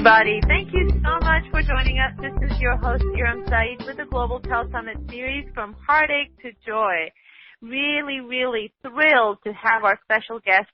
everybody. Thank you so much for joining us. This is your host, Iram Saeed, with the Global Tel Summit series From Heartache to Joy. Really, really thrilled to have our special guest,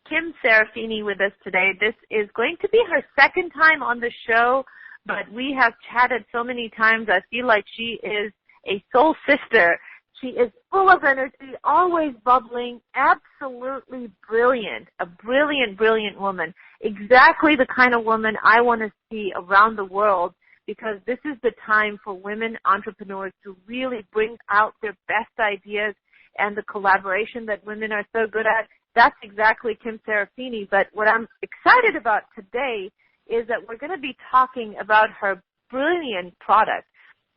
Kim Serafini, with us today. This is going to be her second time on the show, but we have chatted so many times. I feel like she is a soul sister. She is full of energy, always bubbling, absolutely brilliant, a brilliant, brilliant woman. Exactly the kind of woman I want to see around the world, because this is the time for women entrepreneurs to really bring out their best ideas and the collaboration that women are so good at. That's exactly Kim Serafini. But what I'm excited about today is that we're going to be talking about her brilliant product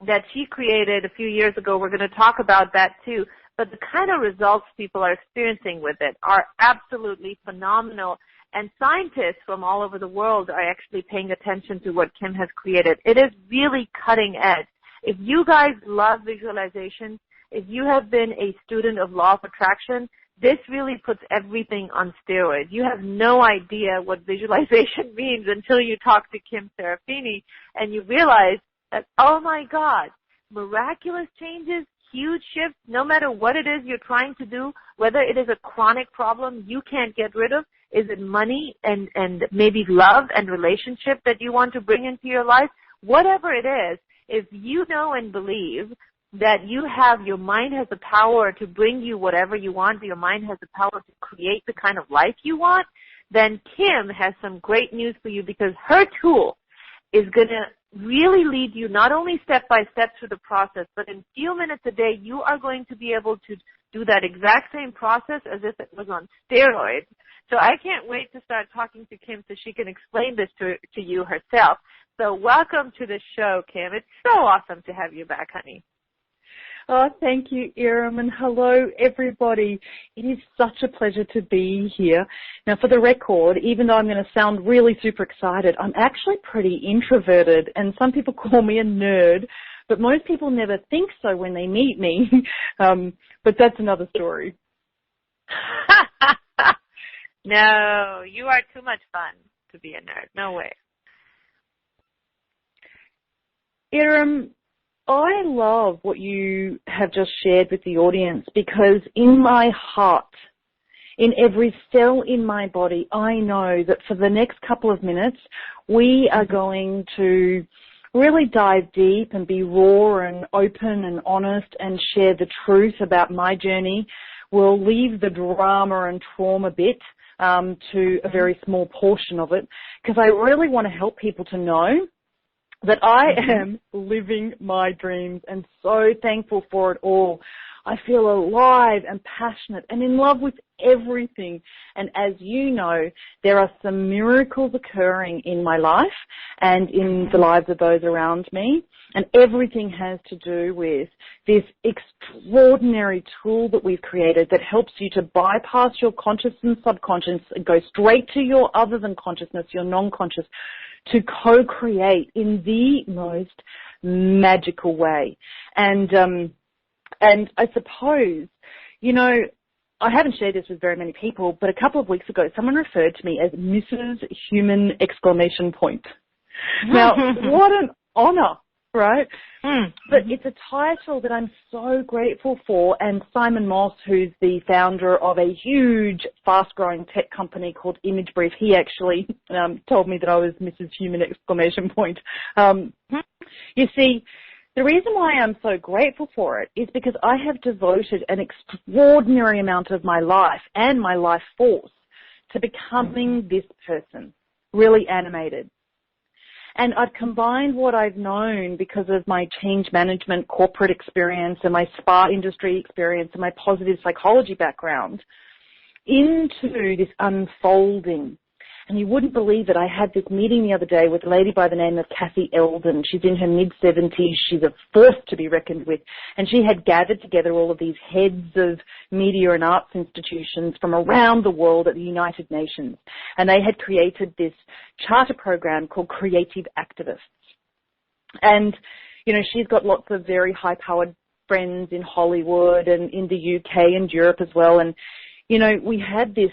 that she created a few years ago. We're going to talk about that too. But the kind of results people are experiencing with it are absolutely phenomenal. And scientists from all over the world are actually paying attention to what Kim has created. It is really cutting edge. If you guys love visualization, if you have been a student of law of attraction, this really puts everything on steroids. You have no idea what visualization means until you talk to Kim Serafini and you realize that, oh my God, miraculous changes, huge shifts, no matter what it is you're trying to do, whether it is a chronic problem you can't get rid of, is it money and maybe love and relationship that you want to bring into your life, whatever it is, if you know and believe that your mind has the power to bring you whatever you want, your mind has the power to create the kind of life you want, then Kim has some great news for you, because her tool is going to really lead you not only step by step through the process, but in a few minutes a day, you are going to be able to do that exact same process as if it was on steroids. So I can't wait to start talking to Kim so she can explain this to you herself. So welcome to the show, Kim. It's so awesome to have you back, honey. Oh, thank you, Iram, and hello, everybody. It is such a pleasure to be here. Now, for the record, even though I'm going to sound really super excited, I'm actually pretty introverted, and some people call me a nerd, but most people never think so when they meet me. But that's another story. No, you are too much fun to be a nerd. No way. Iram, I love what you have just shared with the audience, because in my heart, in every cell in my body, I know that for the next couple of minutes, we are going to really dive deep and be raw and open and honest and share the truth about my journey. We'll leave the drama and trauma bit to a very small portion of it, because I really want to help people to know that I am living my dreams and so thankful for it all. I feel alive and passionate and in love with everything. And as you know, there are some miracles occurring in my life and in the lives of those around me. And everything has to do with this extraordinary tool that we've created that helps you to bypass your conscious and subconscious and go straight to your other than consciousness, your non-conscious, to co-create in the most magical way. And I suppose, you know, I haven't shared this with very many people, but a couple of weeks ago, someone referred to me as Mrs. Human ! Now, what an honor, right? But it's a title that I'm so grateful for, and Simon Moss, who's the founder of a huge, fast-growing tech company called Image Brief, he actually told me that I was Mrs. Human ! You see, the reason why I'm so grateful for it is because I have devoted an extraordinary amount of my life and my life force to becoming this person, really animated. And I've combined what I've known because of my change management corporate experience and my spa industry experience and my positive psychology background into this unfolding. And you wouldn't believe it. I had this meeting the other day with a lady by the name of Kathy Eldon. She's in her mid-70s. She's a force to be reckoned with. And she had gathered together all of these heads of media and arts institutions from around the world at the United Nations. And they had created this charter program called Creative Activists. And, you know, she's got lots of very high-powered friends in Hollywood and in the UK and Europe as well. And, you know, we had this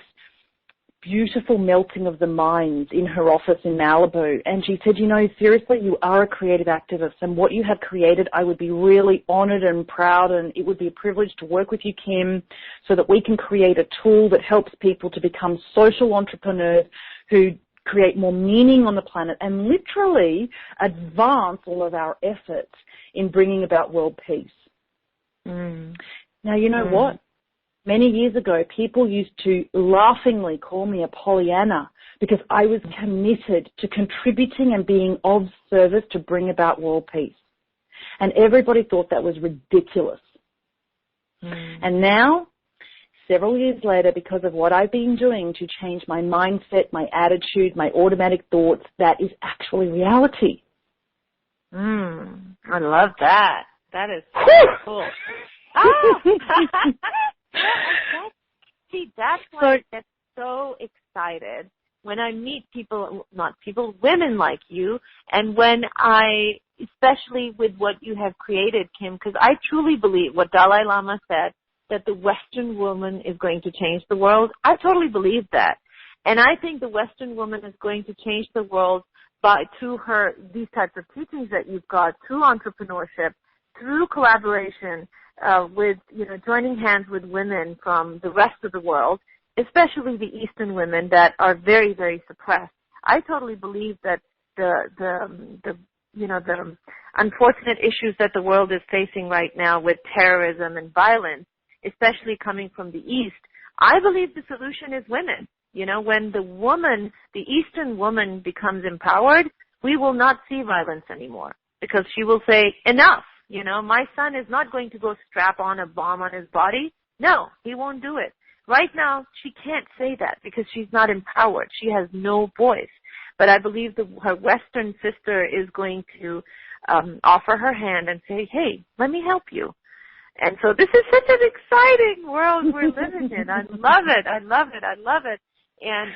beautiful melting of the minds in her office in Malibu. And she said, you know, seriously, you are a creative activist, and what you have created, I would be really honored and proud, and it would be a privilege to work with you, Kim, so that we can create a tool that helps people to become social entrepreneurs who create more meaning on the planet and literally advance all of our efforts in bringing about world peace. Now, you know what? Many years ago, people used to laughingly call me a Pollyanna because I was committed to contributing and being of service to bring about world peace. And everybody thought that was ridiculous. And now, several years later, because of what I've been doing to change my mindset, my attitude, my automatic thoughts, that is actually reality. I love that. That is so cool. Oh! See, that's why I get so excited when I meet people, women like you, and when especially with what you have created, Kim, because I truly believe what Dalai Lama said, that the Western woman is going to change the world. I totally believe that. And I think the Western woman is going to change the world through these types of teachings that you've got, through entrepreneurship, through collaboration, with, joining hands with women from the rest of the world, especially the Eastern women that are very, very suppressed. I totally believe that the unfortunate issues that the world is facing right now with terrorism and violence, especially coming from the East, I believe the solution is women. When the Eastern woman becomes empowered, we will not see violence anymore because she will say, enough. My son is not going to go strap on a bomb on his body. No, he won't do it. Right now, she can't say that because she's not empowered. She has no voice. But I believe her Western sister is going to offer her hand and say, hey, let me help you. And so this is such an exciting world we're living in. I love it. I love it. I love it. And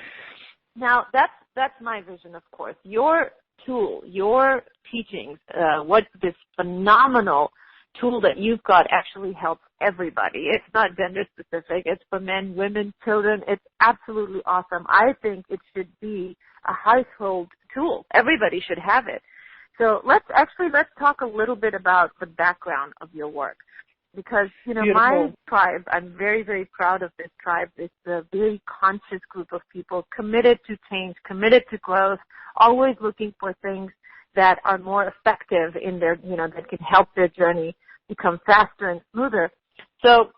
now that's my vision, of course. Your tool, your teachings, what this phenomenal tool that you've got actually helps everybody. It's not gender specific. It's for men, women, children. It's absolutely awesome. I think it should be a household tool. Everybody should have it. So let's talk a little bit about the background of your work. Because, my tribe, I'm very, very proud of this tribe. It's a very conscious group of people committed to change, committed to growth, always looking for things that are more effective in their, that can help their journey become faster and smoother. So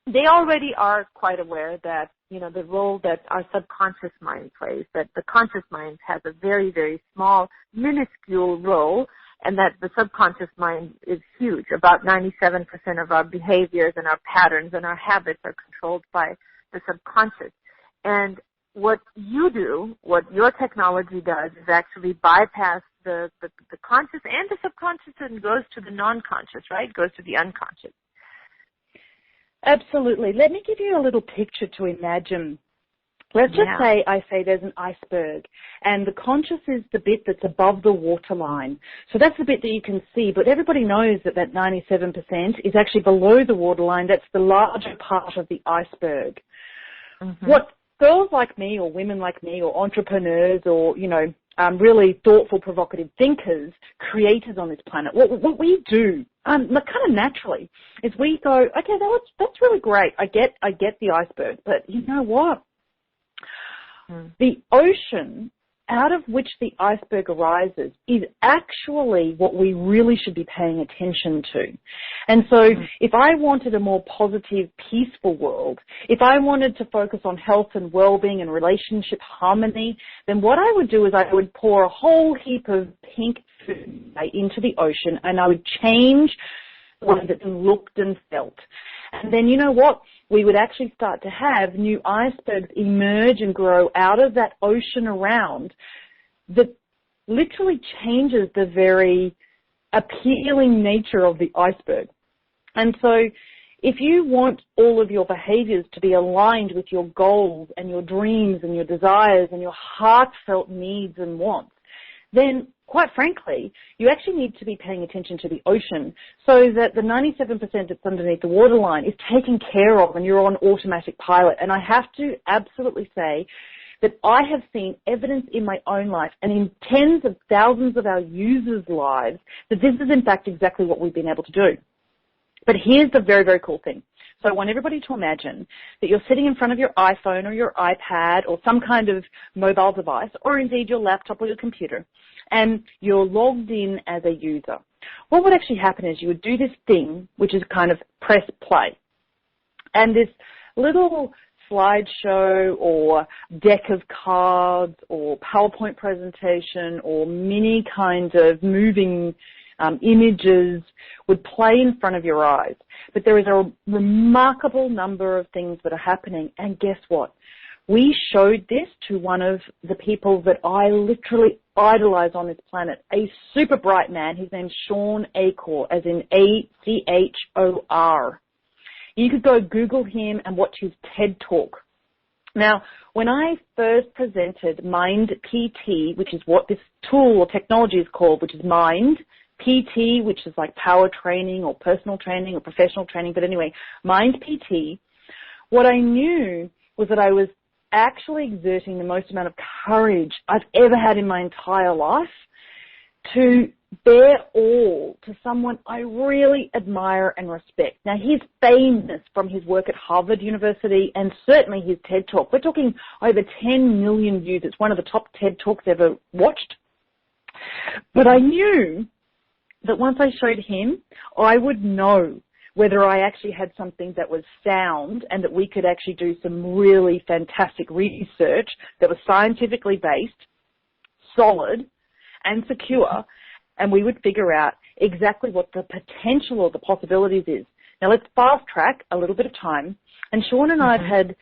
they already are quite aware that, the role that our subconscious mind plays, that the conscious mind has a very, very small, minuscule role, and that the subconscious mind is huge. About 97% of our behaviors and our patterns and our habits are controlled by the subconscious. And what you do, what your technology does, is actually bypass the conscious and the subconscious and goes to the non-conscious, right? Goes to the unconscious. Absolutely. Let me give you a little picture to imagine. Let's just say there's an iceberg, and the conscious is the bit that's above the waterline. So that's the bit that you can see, but everybody knows that 97% is actually below the waterline. That's the larger part of the iceberg. What girls like me or women like me or entrepreneurs or, really thoughtful, provocative thinkers, creators on this planet, what we do, kind of naturally, is we go, okay, that's really great. I get the iceberg, but you know what? The ocean out of which the iceberg arises is actually what we really should be paying attention to. And so if I wanted a more positive, peaceful world, if I wanted to focus on health and well-being and relationship harmony, then what I would do is I would pour a whole heap of pink food into the ocean, and I would change the way that it looked and felt. And then you know what? We would actually start to have new icebergs emerge and grow out of that ocean around that literally changes the very appealing nature of the iceberg. And so if you want all of your behaviors to be aligned with your goals and your dreams and your desires and your heartfelt needs and wants, then quite frankly, you actually need to be paying attention to the ocean so that the 97% that's underneath the waterline is taken care of and you're on automatic pilot. And I have to absolutely say that I have seen evidence in my own life and in tens of thousands of our users' lives that this is in fact exactly what we've been able to do. But here's the very, very cool thing. So I want everybody to imagine that you're sitting in front of your iPhone or your iPad or some kind of mobile device or indeed your laptop or your computer, and you're logged in as a user. What would actually happen is you would do this thing, which is kind of press play. And this little slideshow or deck of cards or PowerPoint presentation or mini kind of moving images would play in front of your eyes. But there is a remarkable number of things that are happening. And guess what? We showed this to one of the people that I literally idolize on this planet, a super bright man. His name's Sean Achor, as in Achor. You could go Google him and watch his TED Talk. Now, when I first presented Mind PT, which is what this tool or technology is called, which is Mind PT, which is like power training or personal training or professional training, but anyway, Mind PT, what I knew was that I was actually exerting the most amount of courage I've ever had in my entire life to bear all to someone I really admire and respect. Now, he's famous from his work at Harvard University and certainly his TED Talk. We're talking over 10 million views. It's one of the top TED Talks ever watched. But I knew that once I showed him, I would know whether I actually had something that was sound and that we could actually do some really fantastic research that was scientifically based, solid, and secure, and we would figure out exactly what the potential or the possibilities is. Now, let's fast track a little bit of time. And Sean and I have had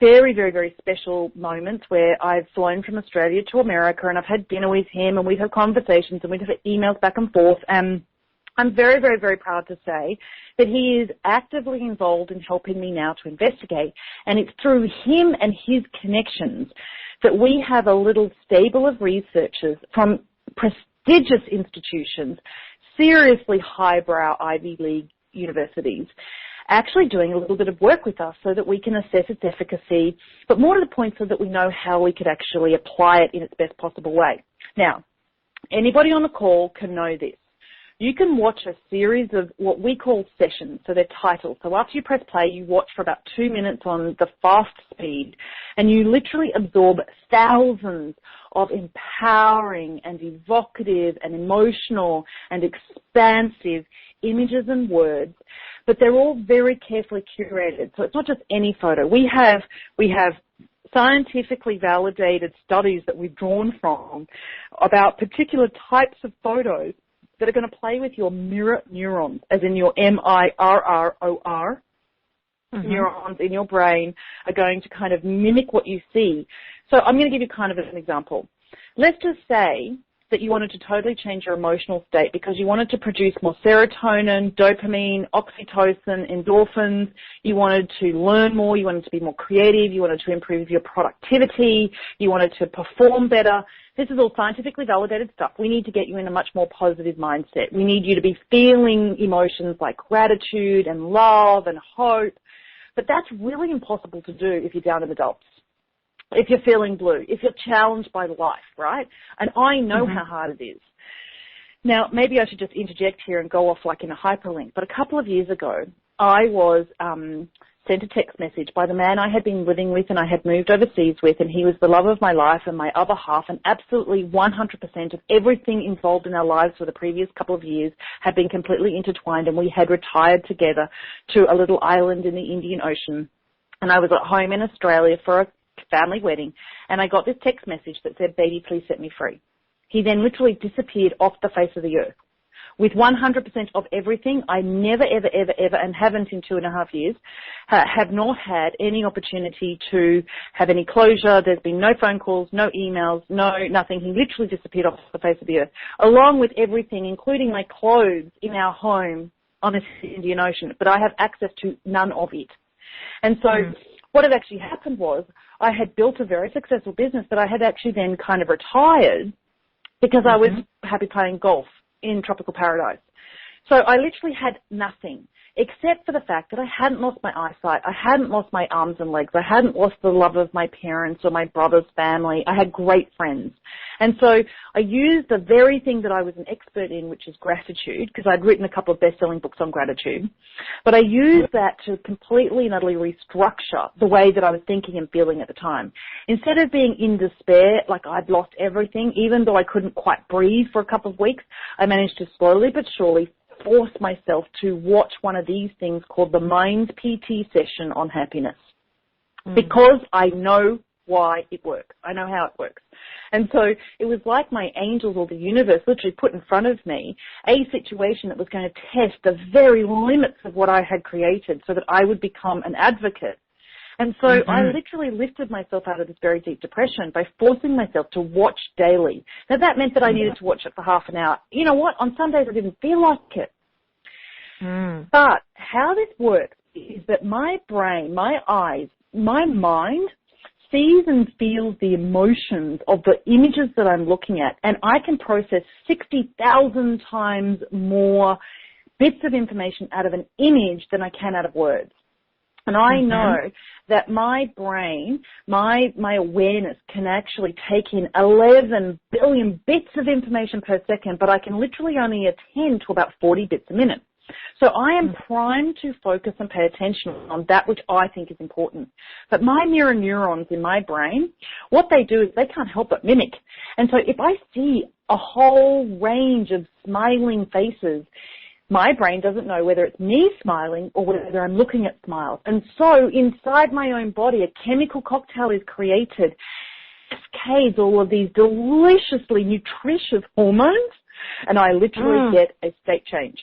very, very, very special moments where I've flown from Australia to America and I've had dinner with him and we've had conversations and we've had emails back and forth. And I'm very, very, very proud to say that he is actively involved in helping me now to investigate. And it's through him and his connections that we have a little stable of researchers from prestigious institutions, seriously highbrow Ivy League universities, actually doing a little bit of work with us so that we can assess its efficacy, but more to the point so that we know how we could actually apply it in its best possible way. Now, anybody on the call can know this. You can watch a series of what we call sessions, so they're titled. So after you press play, you watch for about 2 minutes on the fast speed, and you literally absorb thousands of empowering and evocative and emotional and expansive images and words, but they're all very carefully curated. So it's not just any photo. We have scientifically validated studies that we've drawn from about particular types of photos that are going to play with your mirror neurons, as in your MIRROR. Neurons in your brain are going to kind of mimic what you see. So I'm going to give you kind of an example. Let's just say that you wanted to totally change your emotional state because you wanted to produce more serotonin, dopamine, oxytocin, endorphins. You wanted to learn more. You wanted to be more creative. You wanted to improve your productivity. You wanted to perform better. This is all scientifically validated stuff. We need to get you in a much more positive mindset. We need you to be feeling emotions like gratitude and love and hope. But that's really impossible to do if you're down in the dumps, if you're feeling blue, if you're challenged by life, right? And I know how hard it is. Now, maybe I should just interject here and go off like in a hyperlink. But a couple of years ago, I was sent a text message by the man I had been living with and I had moved overseas with, and he was the love of my life and my other half, and absolutely 100% of everything involved in our lives for the previous couple of years had been completely intertwined, and we had retired together to a little island in the Indian Ocean. And I was at home in Australia for a family wedding, and I got this text message that said, "Baby, please set me free." He then literally disappeared off the face of the earth. With 100% of everything, I never, ever, ever, ever, and haven't in 2.5 years, have not had any opportunity to have any closure. There's been no phone calls, no emails, no nothing. He literally disappeared off the face of the earth, along with everything, including my clothes in our home on the Indian Ocean. But I have access to none of it. And so what had actually happened was I had built a very successful business that I had actually then kind of retired because I was happy playing golf in tropical paradise. So I literally had nothing except for the fact that I hadn't lost my eyesight. I hadn't lost my arms and legs. I hadn't lost the love of my parents or my brother's family. I had great friends. And so I used the very thing that I was an expert in, which is gratitude, because I'd written a couple of best-selling books on gratitude. But I used that to completely and utterly restructure the way that I was thinking and feeling at the time. Instead of being in despair, like I'd lost everything, even though I couldn't quite breathe for a couple of weeks, I managed to slowly but surely force myself to watch one of these things called the Mind PT session on happiness, because I know why it works. I know how it works. And so it was like my angels or the universe literally put in front of me a situation that was going to test the very limits of what I had created so that I would become an advocate. And so I literally lifted myself out of this very deep depression by forcing myself to watch daily. Now, that meant that I needed to watch it for half an hour. You know what? On some days I didn't feel like it. But how this works is that my brain, my eyes, my mind sees and feels the emotions of the images that I'm looking at, and I can process 60,000 times more bits of information out of an image than I can out of words. And I know that my brain, my awareness can actually take in 11 billion bits of information per second, but I can literally only attend to about 40 bits a minute. So I am primed to focus and pay attention on that which I think is important. But my mirror neurons in my brain, what they do is they can't help but mimic. And so if I see a whole range of smiling faces, my brain doesn't know whether it's me smiling or whether I'm looking at smiles. And so inside my own body, a chemical cocktail is created, cascades all of these deliciously nutritious hormones, and I literally get a state change.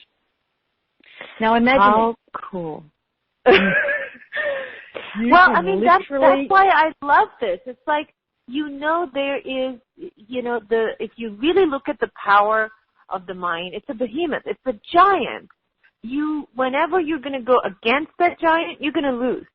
Now imagine how cool. Well, I mean, that's why I love this. It's like, there is, if you really look at the power of the mind, it's a behemoth. It's a giant. Whenever you're going to go against that giant, you're going to lose.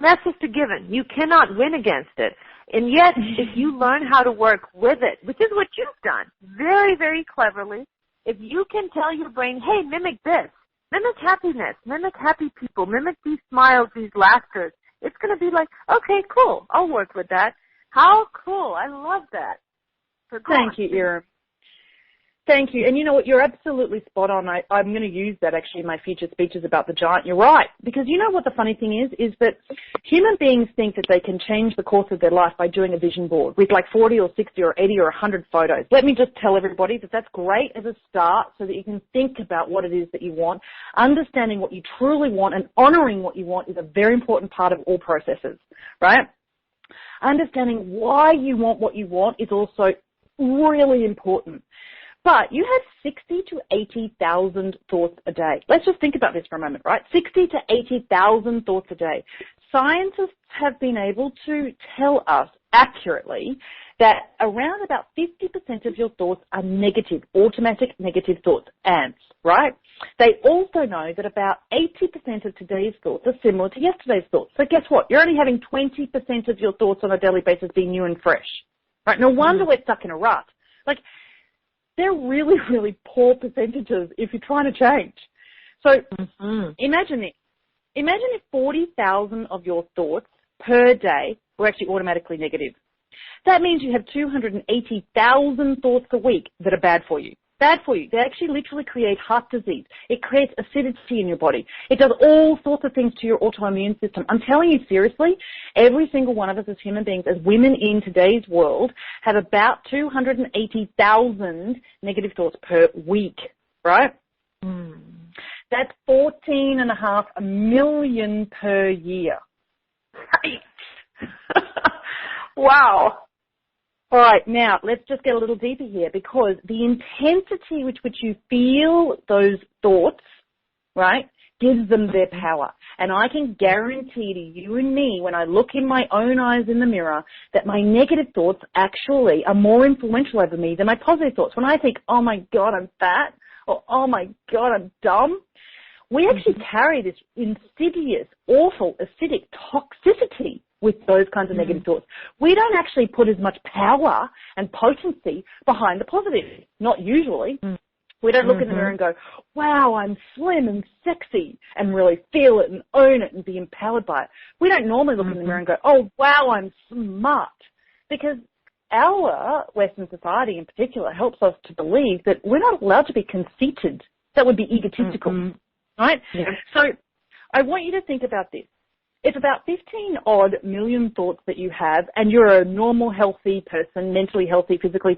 That's just a given. You cannot win against it. And yet, if you learn how to work with it, which is what you've done very, very cleverly, if you can tell your brain, hey, mimic this, mimic happiness, mimic happy people, mimic these smiles, these laughters, it's going to be like, okay, cool, I'll work with that. How cool. I love that. Thank you, Ira. Thank you. And you know what? You're absolutely spot on. I'm going to use that actually in my future speeches about the giant. You're right. Because you know what the funny thing is that human beings think that they can change the course of their life by doing a vision board with like 40 or 60 or 80 or 100 photos. Let me just tell everybody that that's great as a start so that you can think about what it is that you want. Understanding what you truly want and honoring what you want is a very important part of all processes, right? Understanding why you want what you want is also really important. But you have 60 to 80,000 thoughts a day. Let's just think about this for a moment, right? 60 to 80,000 thoughts a day. Scientists have been able to tell us accurately that around about 50% of your thoughts are negative, automatic negative thoughts, ants, right? They also know that about 80% of today's thoughts are similar to yesterday's thoughts. So guess what? You're only having 20% of your thoughts on a daily basis being new and fresh, right? No wonder we're stuck in a rut. Like, they're really, really poor percentages if you're trying to change. So imagine this. Imagine if 40,000 of your thoughts per day were actually automatically negative. That means you have 280,000 thoughts a week that are bad for you. Bad for you. They actually literally create heart disease. It creates acidity in your body. It does all sorts of things to your autoimmune system. I'm telling you seriously, every single one of us as human beings, as women in today's world, have about 280,000 negative thoughts per week, right? That's 14.5 million per year. Wow. All right, now let's just get a little deeper here because the intensity with which you feel those thoughts, right, gives them their power. And I can guarantee to you and me when I look in my own eyes in the mirror that my negative thoughts actually are more influential over me than my positive thoughts. When I think, oh my God, I'm fat, or oh my God, I'm dumb, we actually carry this insidious, awful, acidic toxicity with those kinds of negative thoughts. We don't actually put as much power and potency behind the positive, not usually. We don't look in the mirror and go, wow, I'm slim and sexy, and really feel it and own it and be empowered by it. We don't normally look in the mirror and go, oh, wow, I'm smart, because our Western society in particular helps us to believe that we're not allowed to be conceited. That would be egotistical, right? Yeah. So I want you to think about this. If about 15-odd million thoughts that you have, and you're a normal, healthy person, mentally healthy, physically,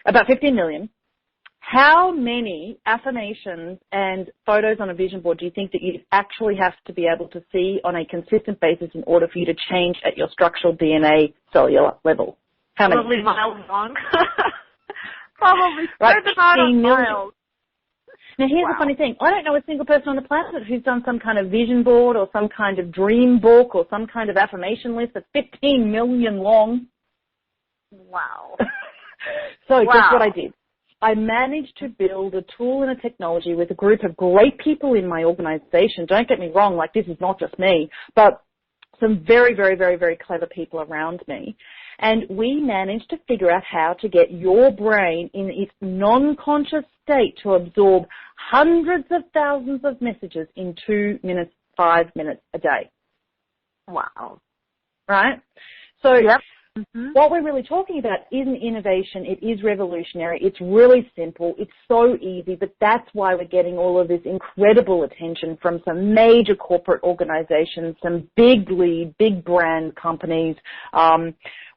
about 15 million, how many affirmations and photos on a vision board do you think that you actually have to be able to see on a consistent basis in order for you to change at your structural DNA cellular level? How many? Probably miles long. Probably certain amount of miles. Now, here's the funny thing. I don't know a single person on the planet who's done some kind of vision board or some kind of dream book or some kind of affirmation list that's 15 million long. Wow. So guess what I did? I managed to build a tool and a technology with a group of great people in my organization. Don't get me wrong, like this is not just me, but some very, very, very, very clever people around me. And we managed to figure out how to get your brain in its non-conscious state to absorb hundreds of thousands of messages in 2 minutes, 5 minutes a day. Wow. Right? So what we're really talking about is an innovation. It is revolutionary. It's really simple. It's so easy, but that's why we're getting all of this incredible attention from some major corporate organizations, some big lead, big brand companies.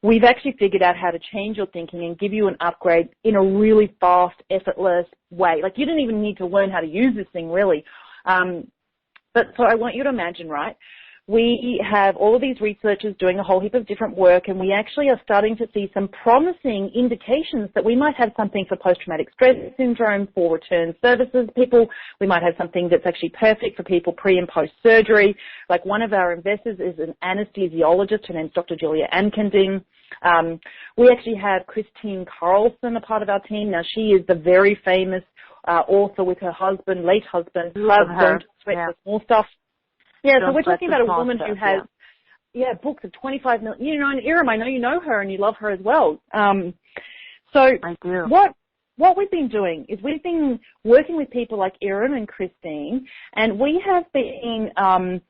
We've actually figured out how to change your thinking and give you an upgrade in a really fast, effortless way. Like you didn't even need to learn how to use this thing really. But so I want you to imagine, right? We have all of these researchers doing a whole heap of different work, and we actually are starting to see some promising indications that we might have something for post-traumatic stress syndrome, for return services people. We might have something that's actually perfect for people pre- and post-surgery. Like one of our investors is an anesthesiologist. Her name's Dr. Julia Ankending. We actually have Christine Carlson, a part of our team. Now, she is the very famous author with her husband, late husband. Love her. Sweat for Small Stuff. Yeah, so we're talking about a woman who has, books of 25 million. You know, and Iram, I know you know her and you love her as well. So I do. What we've been doing is we've been working with people like Iram and Christine, and we have been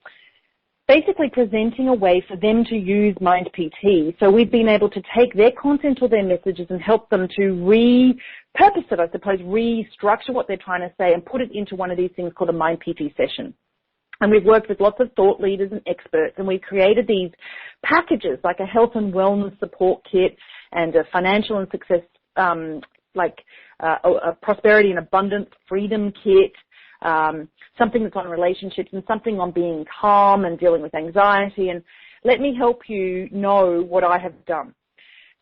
basically presenting a way for them to use Mind PT. So we've been able to take their content or their messages and help them to repurpose it, I suppose, restructure what they're trying to say and put it into one of these things called a Mind PT session. And we've worked with lots of thought leaders and experts, and we've created these packages like a health and wellness support kit and a financial and success, a prosperity and abundance freedom kit, something that's on relationships and something on being calm and dealing with anxiety. And let me help you know what I have done.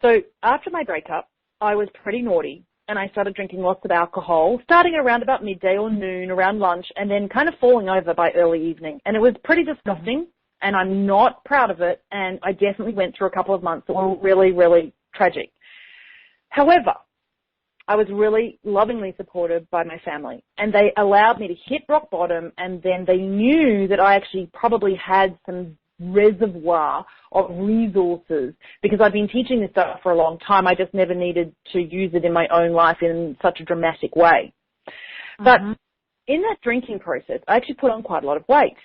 So after my breakup, I was pretty naughty. And I started drinking lots of alcohol, starting around about midday or noon, around lunch, and then kind of falling over by early evening. And it was pretty disgusting, and I'm not proud of it, and I definitely went through a couple of months that were really, really tragic. However, I was really lovingly supported by my family, and they allowed me to hit rock bottom, and then they knew that I actually probably had some reservoir of resources because I've been teaching this stuff for a long time. I just never needed to use it in my own life in such a dramatic way. But in that drinking process, I actually put on quite a lot of weight.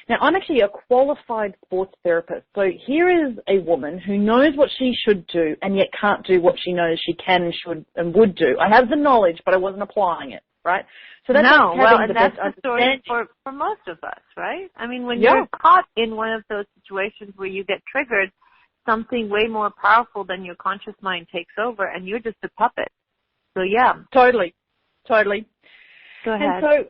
Now, I'm actually a qualified sports therapist. So here is a woman who knows what she should do and yet can't do what she knows she can and should and would do. I have the knowledge, but I wasn't applying it, right? So that's that's the story for most of us, right? I mean, when you're caught in one of those situations where you get triggered, something way more powerful than your conscious mind takes over, and you're just a puppet. So, Totally. Go ahead. And so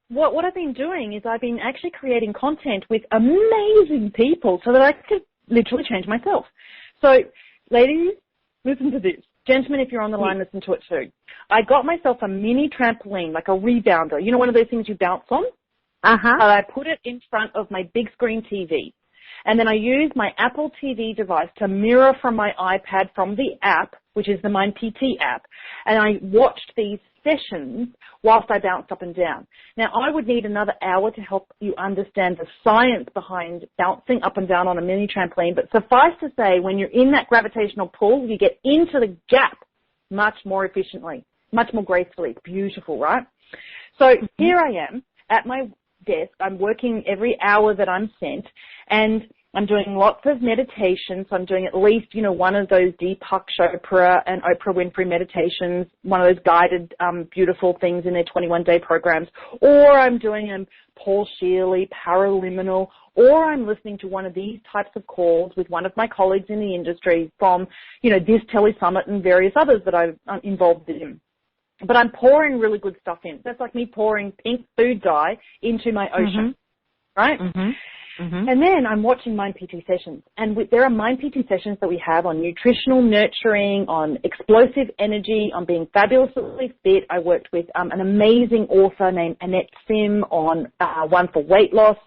what I've been doing is I've been actually creating content with amazing people so that I could literally change myself. So, ladies, listen to this. Gentlemen, if you're on the line, listen to it too. I got myself a mini trampoline, like a rebounder. You know, one of those things you bounce on? I put it in front of my big screen TV. And then I used my Apple TV device to mirror from my iPad from the app which is the Mind PT app, and I watched these sessions whilst I bounced up and down. Now, I would need another hour to help you understand the science behind bouncing up and down on a mini trampoline, but suffice to say, when you're in that gravitational pull, you get into the gap much more efficiently, much more gracefully. It's beautiful, right? So here I am at my desk. I'm working every hour that I'm sent, and I'm doing lots of meditation. So I'm doing at least, one of those Deepak Chopra and Oprah Winfrey meditations, one of those guided, beautiful things in their 21-day programs. Or I'm doing a Paul Shealy paraliminal, or I'm listening to one of these types of calls with one of my colleagues in the industry from, this Tele-Summit and various others that I'm involved in. But I'm pouring really good stuff in. That's like me pouring pink food dye into my ocean, right? And then I'm watching Mind PT sessions. And there are Mind PT sessions that we have on nutritional nurturing, on explosive energy, on being fabulously fit. I worked with an amazing author named Annette Sim on one for weight loss.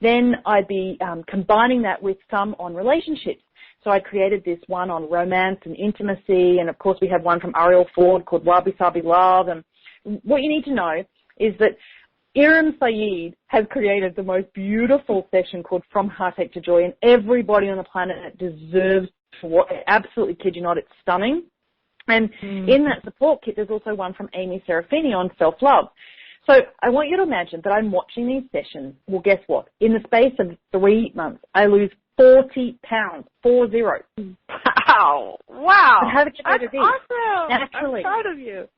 Then I'd be combining that with some on relationships. So I created this one on romance and intimacy, and of course we have one from Ariel Ford called Wabi Sabi Love. And what you need to know is that Iram Saeed has created the most beautiful session called From Heartache to Joy, and everybody on the planet deserves to watch it. Absolutely, kid you not, it's stunning. And in that support kit, there's also one from Amy Serafini on self-love. So I want you to imagine that I'm watching these sessions. Well, guess what? In the space of 3 months, I lose 40 pounds, 40. Wow. Wow. But how did you That's do this? awesome. Naturally. I'm proud of you.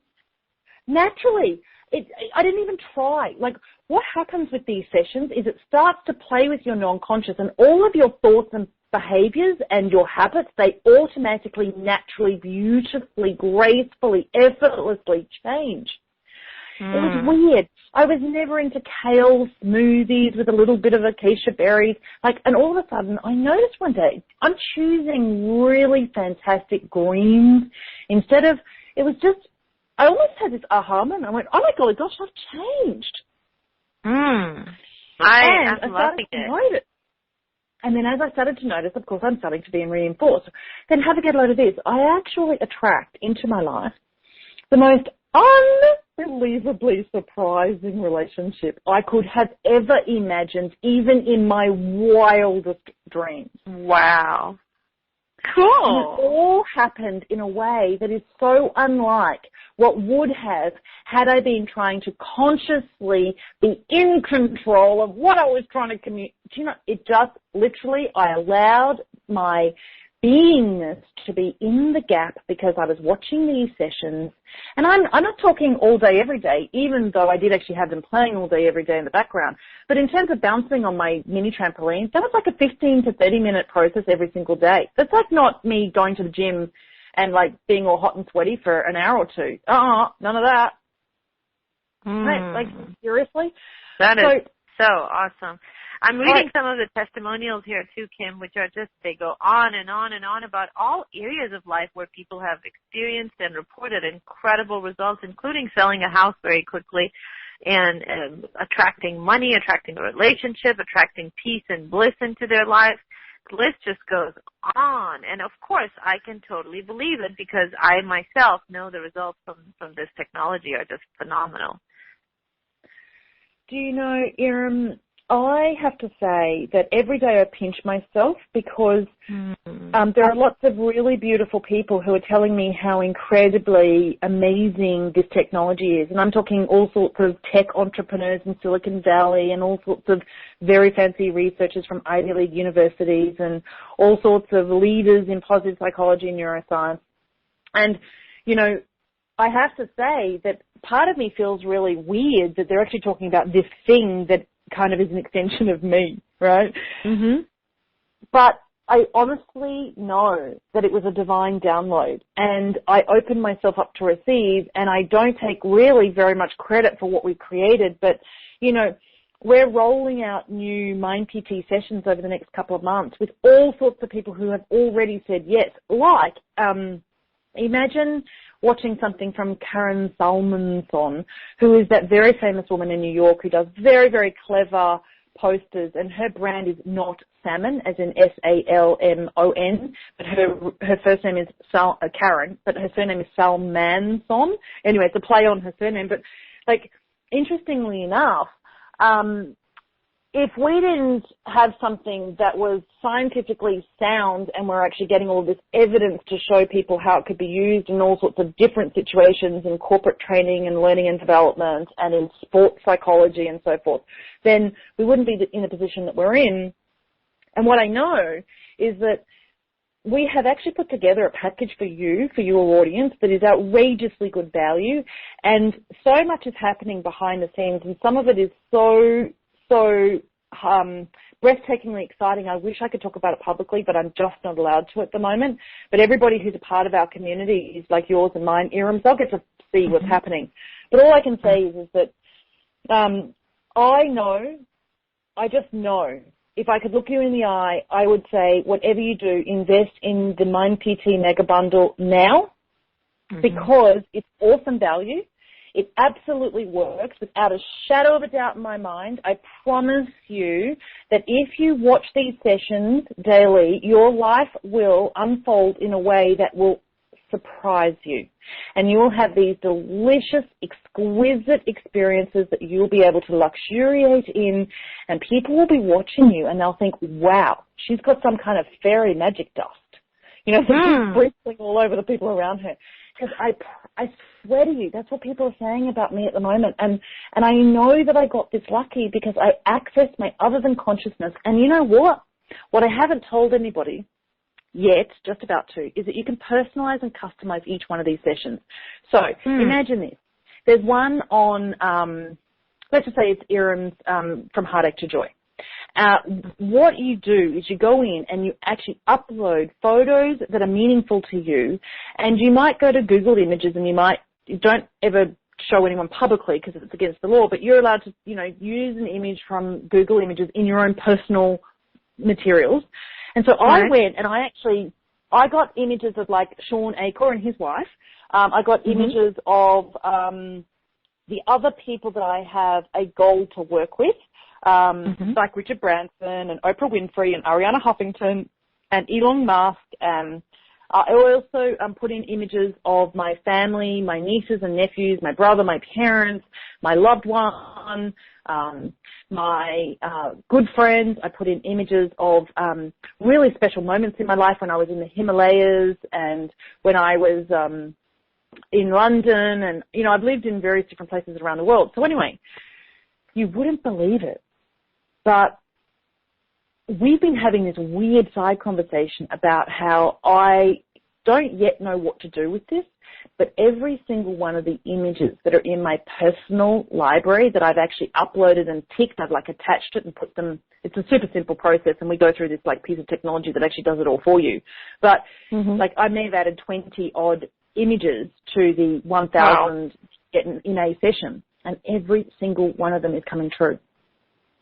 Naturally. I didn't even try. Like, what happens with these sessions is it starts to play with your non-conscious, and all of your thoughts and behaviors and your habits, they automatically, naturally, beautifully, gracefully, effortlessly change. It was weird. I was never into kale smoothies with a little bit of acacia berries. And all of a sudden, I noticed one day, I'm choosing really fantastic greens instead of, it was just, I almost had this aha moment. I went, oh my golly gosh, I've changed. I'm loving it. And then as I started to notice, of course, I'm starting to be reinforced. Then have a get a load of this. I actually attract into my life the most unbelievably surprising relationship I could have ever imagined, even in my wildest dreams. Wow. And Cool. it all happened in a way that is so unlike what would have had I been trying to consciously be in control of what I was trying to communicate. It just literally, I allowed my beingness to be in the gap because I was watching these sessions. And I'm not talking all day, every day, even though I did actually have them playing all day, every day in the background. But in terms of bouncing on my mini trampoline, that was like a 15 to 30 minute process every single day. That's like not me going to the gym and being all hot and sweaty for an hour or two. None of that. Right? Seriously? That is so awesome. I'm reading some of the testimonials here too, Kim, which are just, they go on and on and on about all areas of life where people have experienced and reported incredible results, including selling a house very quickly and attracting money, attracting a relationship, attracting peace and bliss into their life. The list just goes on. And of course, I can totally believe it because I myself know the results from this technology are just phenomenal. Do you know, Iram, I have to say that every day I pinch myself because there are lots of really beautiful people who are telling me how incredibly amazing this technology is. And I'm talking all sorts of tech entrepreneurs in Silicon Valley and all sorts of very fancy researchers from Ivy League universities and all sorts of leaders in positive psychology and neuroscience. And, I have to say that part of me feels really weird that they're actually talking about this thing that kind of is an extension of me, right? But I honestly know that it was a divine download, and I opened myself up to receive, and I don't take really very much credit for what we created, but, we're rolling out new Mind PT sessions over the next couple of months with all sorts of people who have already said yes, imagine watching something from Karen Salmonson, who is that very famous woman in New York who does very, very clever posters, and her brand is not Salmon, as in Salmon, but her first name is Karen, but her surname is Salmanson. Anyway, it's a play on her surname. But, like, interestingly enough, if we didn't have something that was scientifically sound and we're actually getting all this evidence to show people how it could be used in all sorts of different situations in corporate training and learning and development and in sports psychology and so forth, then we wouldn't be in the position that we're in. And what I know is that we have actually put together a package for you, for your audience, that is outrageously good value. And so much is happening behind the scenes, and some of it is so breathtakingly exciting. I wish I could talk about it publicly, but I'm just not allowed to at the moment. But everybody who's a part of our community is like yours and mine, Irams, they'll get to see what's happening. But all I can say is that I just know, if I could look you in the eye, I would say, whatever you do, invest in the Mind PT Mega Bundle now, because it's awesome value. It absolutely works without a shadow of a doubt in my mind. I promise you that if you watch these sessions daily, your life will unfold in a way that will surprise you. And you will have these delicious, exquisite experiences that you'll be able to luxuriate in, and people will be watching you and they'll think, wow, she's got some kind of fairy magic dust. You know, she's sprinkling all over the people around her. Because I swear to you, that's what people are saying about me at the moment. And I know that I got this lucky because I accessed my other than consciousness. And you know what? What I haven't told anybody yet, just about to, is that you can personalize and customize each one of these sessions. So imagine this. There's one on, let's just say it's Irams from Heartache to Joy. What you do is you go in and you actually upload photos that are meaningful to you, and you might go to Google Images, and you don't ever show anyone publicly because it's against the law, but you're allowed to, you know, use an image from Google Images in your own personal materials. And so I went and I got images of like Sean Acor and his wife. I got images of the other people that I have a goal to work with. Like Richard Branson and Oprah Winfrey and Ariana Huffington and Elon Musk. I also put in images of my family, my nieces and nephews, my brother, my parents, my loved one, my good friends. I put in images of really special moments in my life when I was in the Himalayas and when I was in London, and, you know, I've lived in various different places around the world. So anyway, you wouldn't believe it, but we've been having this weird side conversation about how I don't yet know what to do with this, but every single one of the images that are in my personal library that I've actually uploaded and ticked, I've like attached it and put them, it's a super simple process, and we go through this like piece of technology that actually does it all for you. But like I may have added 20 odd images to the 1,000 in a session, and every single one of them is coming true.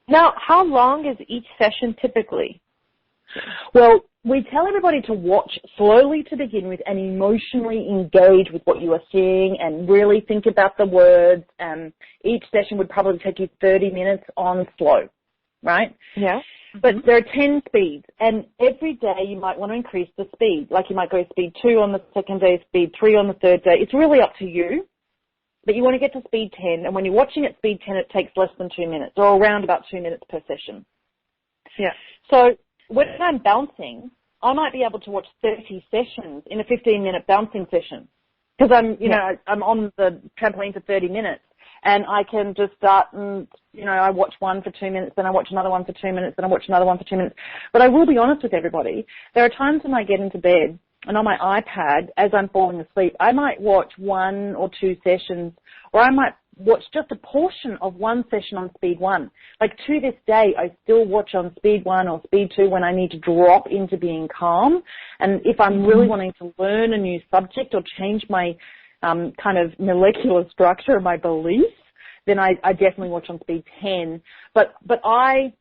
Now, how long is each session typically? Well, we tell everybody to watch slowly to begin with and emotionally engage with what you are seeing and really think about the words. Each session would probably take you 30 minutes on slow, right? Yeah. But there are 10 speeds, and every day you might want to increase the speed. Like you might go speed 2 on the second day, speed 3 on the third day. It's really up to you. But you want to get to speed 10, and when you're watching at speed 10, it takes less than 2 minutes, or around about 2 minutes per session. Yeah. So when I'm bouncing, I might be able to watch 30 sessions in a 15-minute bouncing session, because I'm on the trampoline for 30 minutes, and I can just start and, I watch one for 2 minutes, then I watch another one for 2 minutes, then I watch another one for 2 minutes. But I will be honest with everybody, there are times when I get into bed, and on my iPad, as I'm falling asleep, I might watch 1 or 2 sessions, or I might watch just a portion of one session on speed 1. Like to this day, I still watch on speed 1 or speed 2 when I need to drop into being calm. And if I'm really wanting to learn a new subject or change my kind of molecular structure of my beliefs, then I definitely watch on speed 10. But I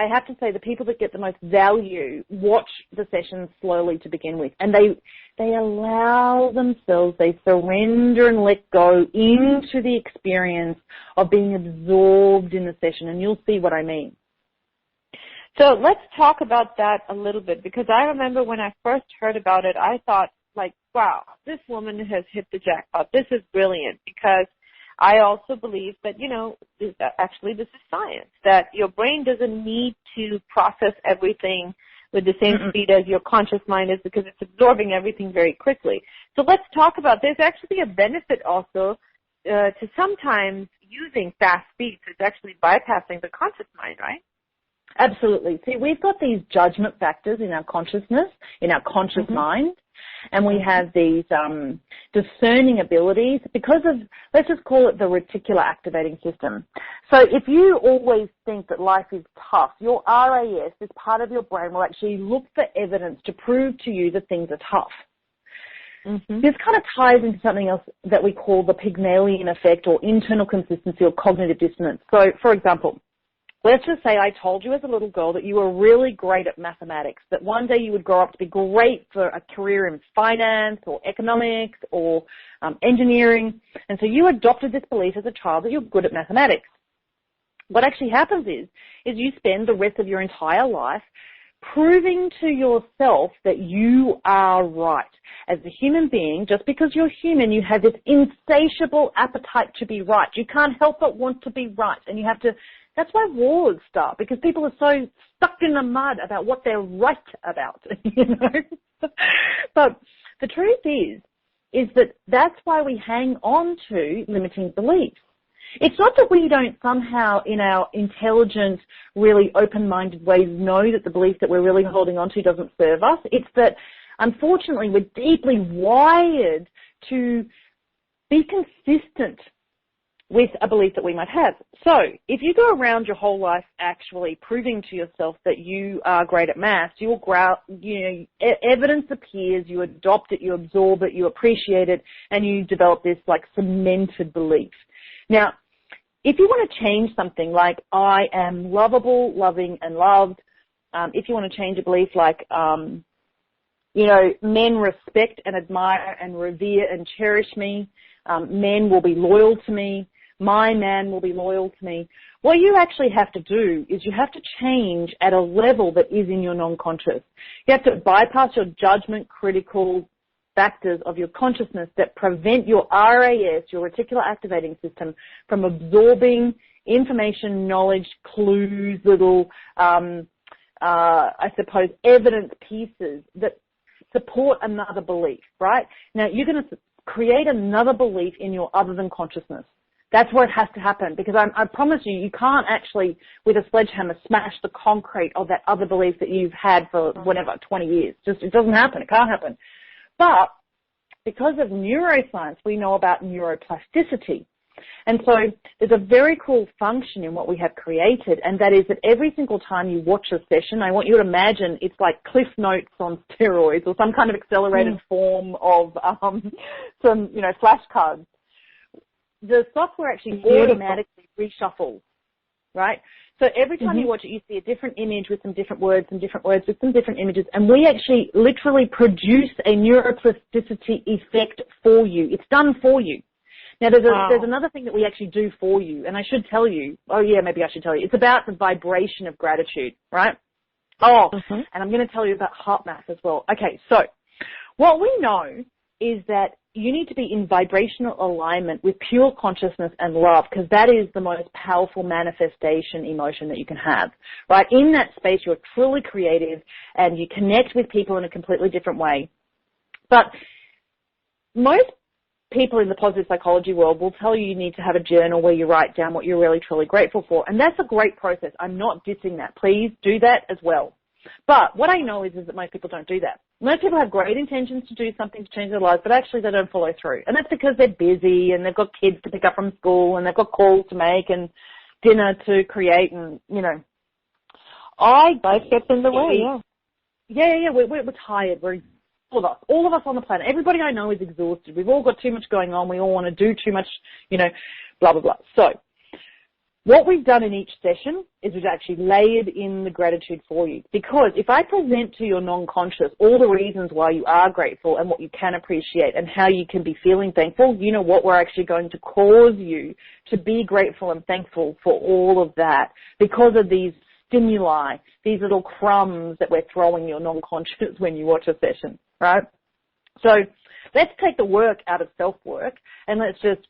have to say the people that get the most value watch the sessions slowly to begin with, and they allow themselves, they surrender and let go into the experience of being absorbed in the session, and you'll see what I mean. So let's talk about that a little bit, because I remember when I first heard about it, I thought, like, wow, this woman has hit the jackpot. This is brilliant, because I also believe that, actually this is science, that your brain doesn't need to process everything with the same speed as your conscious mind is, because it's absorbing everything very quickly. So let's talk about, there's actually a benefit also to sometimes using fast speed. It's actually bypassing the conscious mind, right? Absolutely. See, we've got these judgment factors in our consciousness, in our conscious mind, and we have these discerning abilities because of, let's just call it the reticular activating system. So if you always think that life is tough, your RAS, this part of your brain, will actually look for evidence to prove to you that things are tough. This kind of ties into something else that we call the Pygmalion effect, or internal consistency, or cognitive dissonance. So, for example, let's just say I told you as a little girl that you were really great at mathematics, that one day you would grow up to be great for a career in finance or economics or engineering, and so you adopted this belief as a child that you're good at mathematics. What actually happens is you spend the rest of your entire life proving to yourself that you are right. As a human being, just because you're human, you have this insatiable appetite to be right. You can't help but want to be right, and you have to. That's why wars start, because people are so stuck in the mud about what they're right about, But the truth is that that's why we hang on to limiting beliefs. It's not that we don't somehow, in our intelligent, really open-minded ways, know that the belief that we're really holding on to doesn't serve us. It's that, unfortunately, we're deeply wired to be consistent with a belief that we might have. So if you go around your whole life actually proving to yourself that you are great at maths, you will evidence appears, you adopt it, you absorb it, you appreciate it, and you develop this like cemented belief. Now, if you want to change something like I am lovable, loving, and loved, if you want to change a belief like, men respect and admire and revere and cherish me, men will be loyal to me, my man will be loyal to me. What you actually have to do is you have to change at a level that is in your non-conscious. You have to bypass your judgment, critical factors of your consciousness that prevent your RAS, your reticular activating system, from absorbing information, knowledge, clues, little, evidence pieces that support another belief, right? Now, you're going to create another belief in your other than consciousness. That's where it has to happen, because I promise you can't actually, with a sledgehammer, smash the concrete of that other belief that you've had for, 20 years. It doesn't happen. It can't happen. But because of neuroscience, we know about neuroplasticity. And so there's a very cool function in what we have created, and that is that every single time you watch a session, I want you to imagine it's like Cliff Notes on steroids, or some kind of accelerated form of some, flashcards. The software actually automatically reshuffles, right? So every time you watch it, you see a different image with some different words, and different words with some different images, and we actually literally produce a neuroplasticity effect for you. It's done for you. Now, there's another thing that we actually do for you, and I should tell you. Oh, yeah, maybe I should tell you. It's about the vibration of gratitude, right? And I'm going to tell you about heart math as well. Okay, so what we know is that you need to be in vibrational alignment with pure consciousness and love, because that is the most powerful manifestation emotion that you can have, right? In that space, you're truly creative and you connect with people in a completely different way. But most people in the positive psychology world will tell you need to have a journal where you write down what you're really, truly grateful for. And that's a great process. I'm not dissing that. Please do that as well. But what I know is that most people don't do that. Most people have great intentions to do something to change their lives, but actually they don't follow through. And that's because they're busy and they've got kids to pick up from school and they've got calls to make and dinner to create and, life gets in the way, Yeah, we're tired. We're all of us on the planet. Everybody I know is exhausted. We've all got too much going on. We all want to do too much, blah, blah, blah. So what we've done in each session is we've actually layered in the gratitude for you. Because if I present to your non-conscious all the reasons why you are grateful and what you can appreciate and how you can be feeling thankful, you know what, we're actually going to cause you to be grateful and thankful for all of that because of these stimuli, these little crumbs that we're throwing your non-conscious when you watch a session, right? So let's take the work out of self-work and let's just,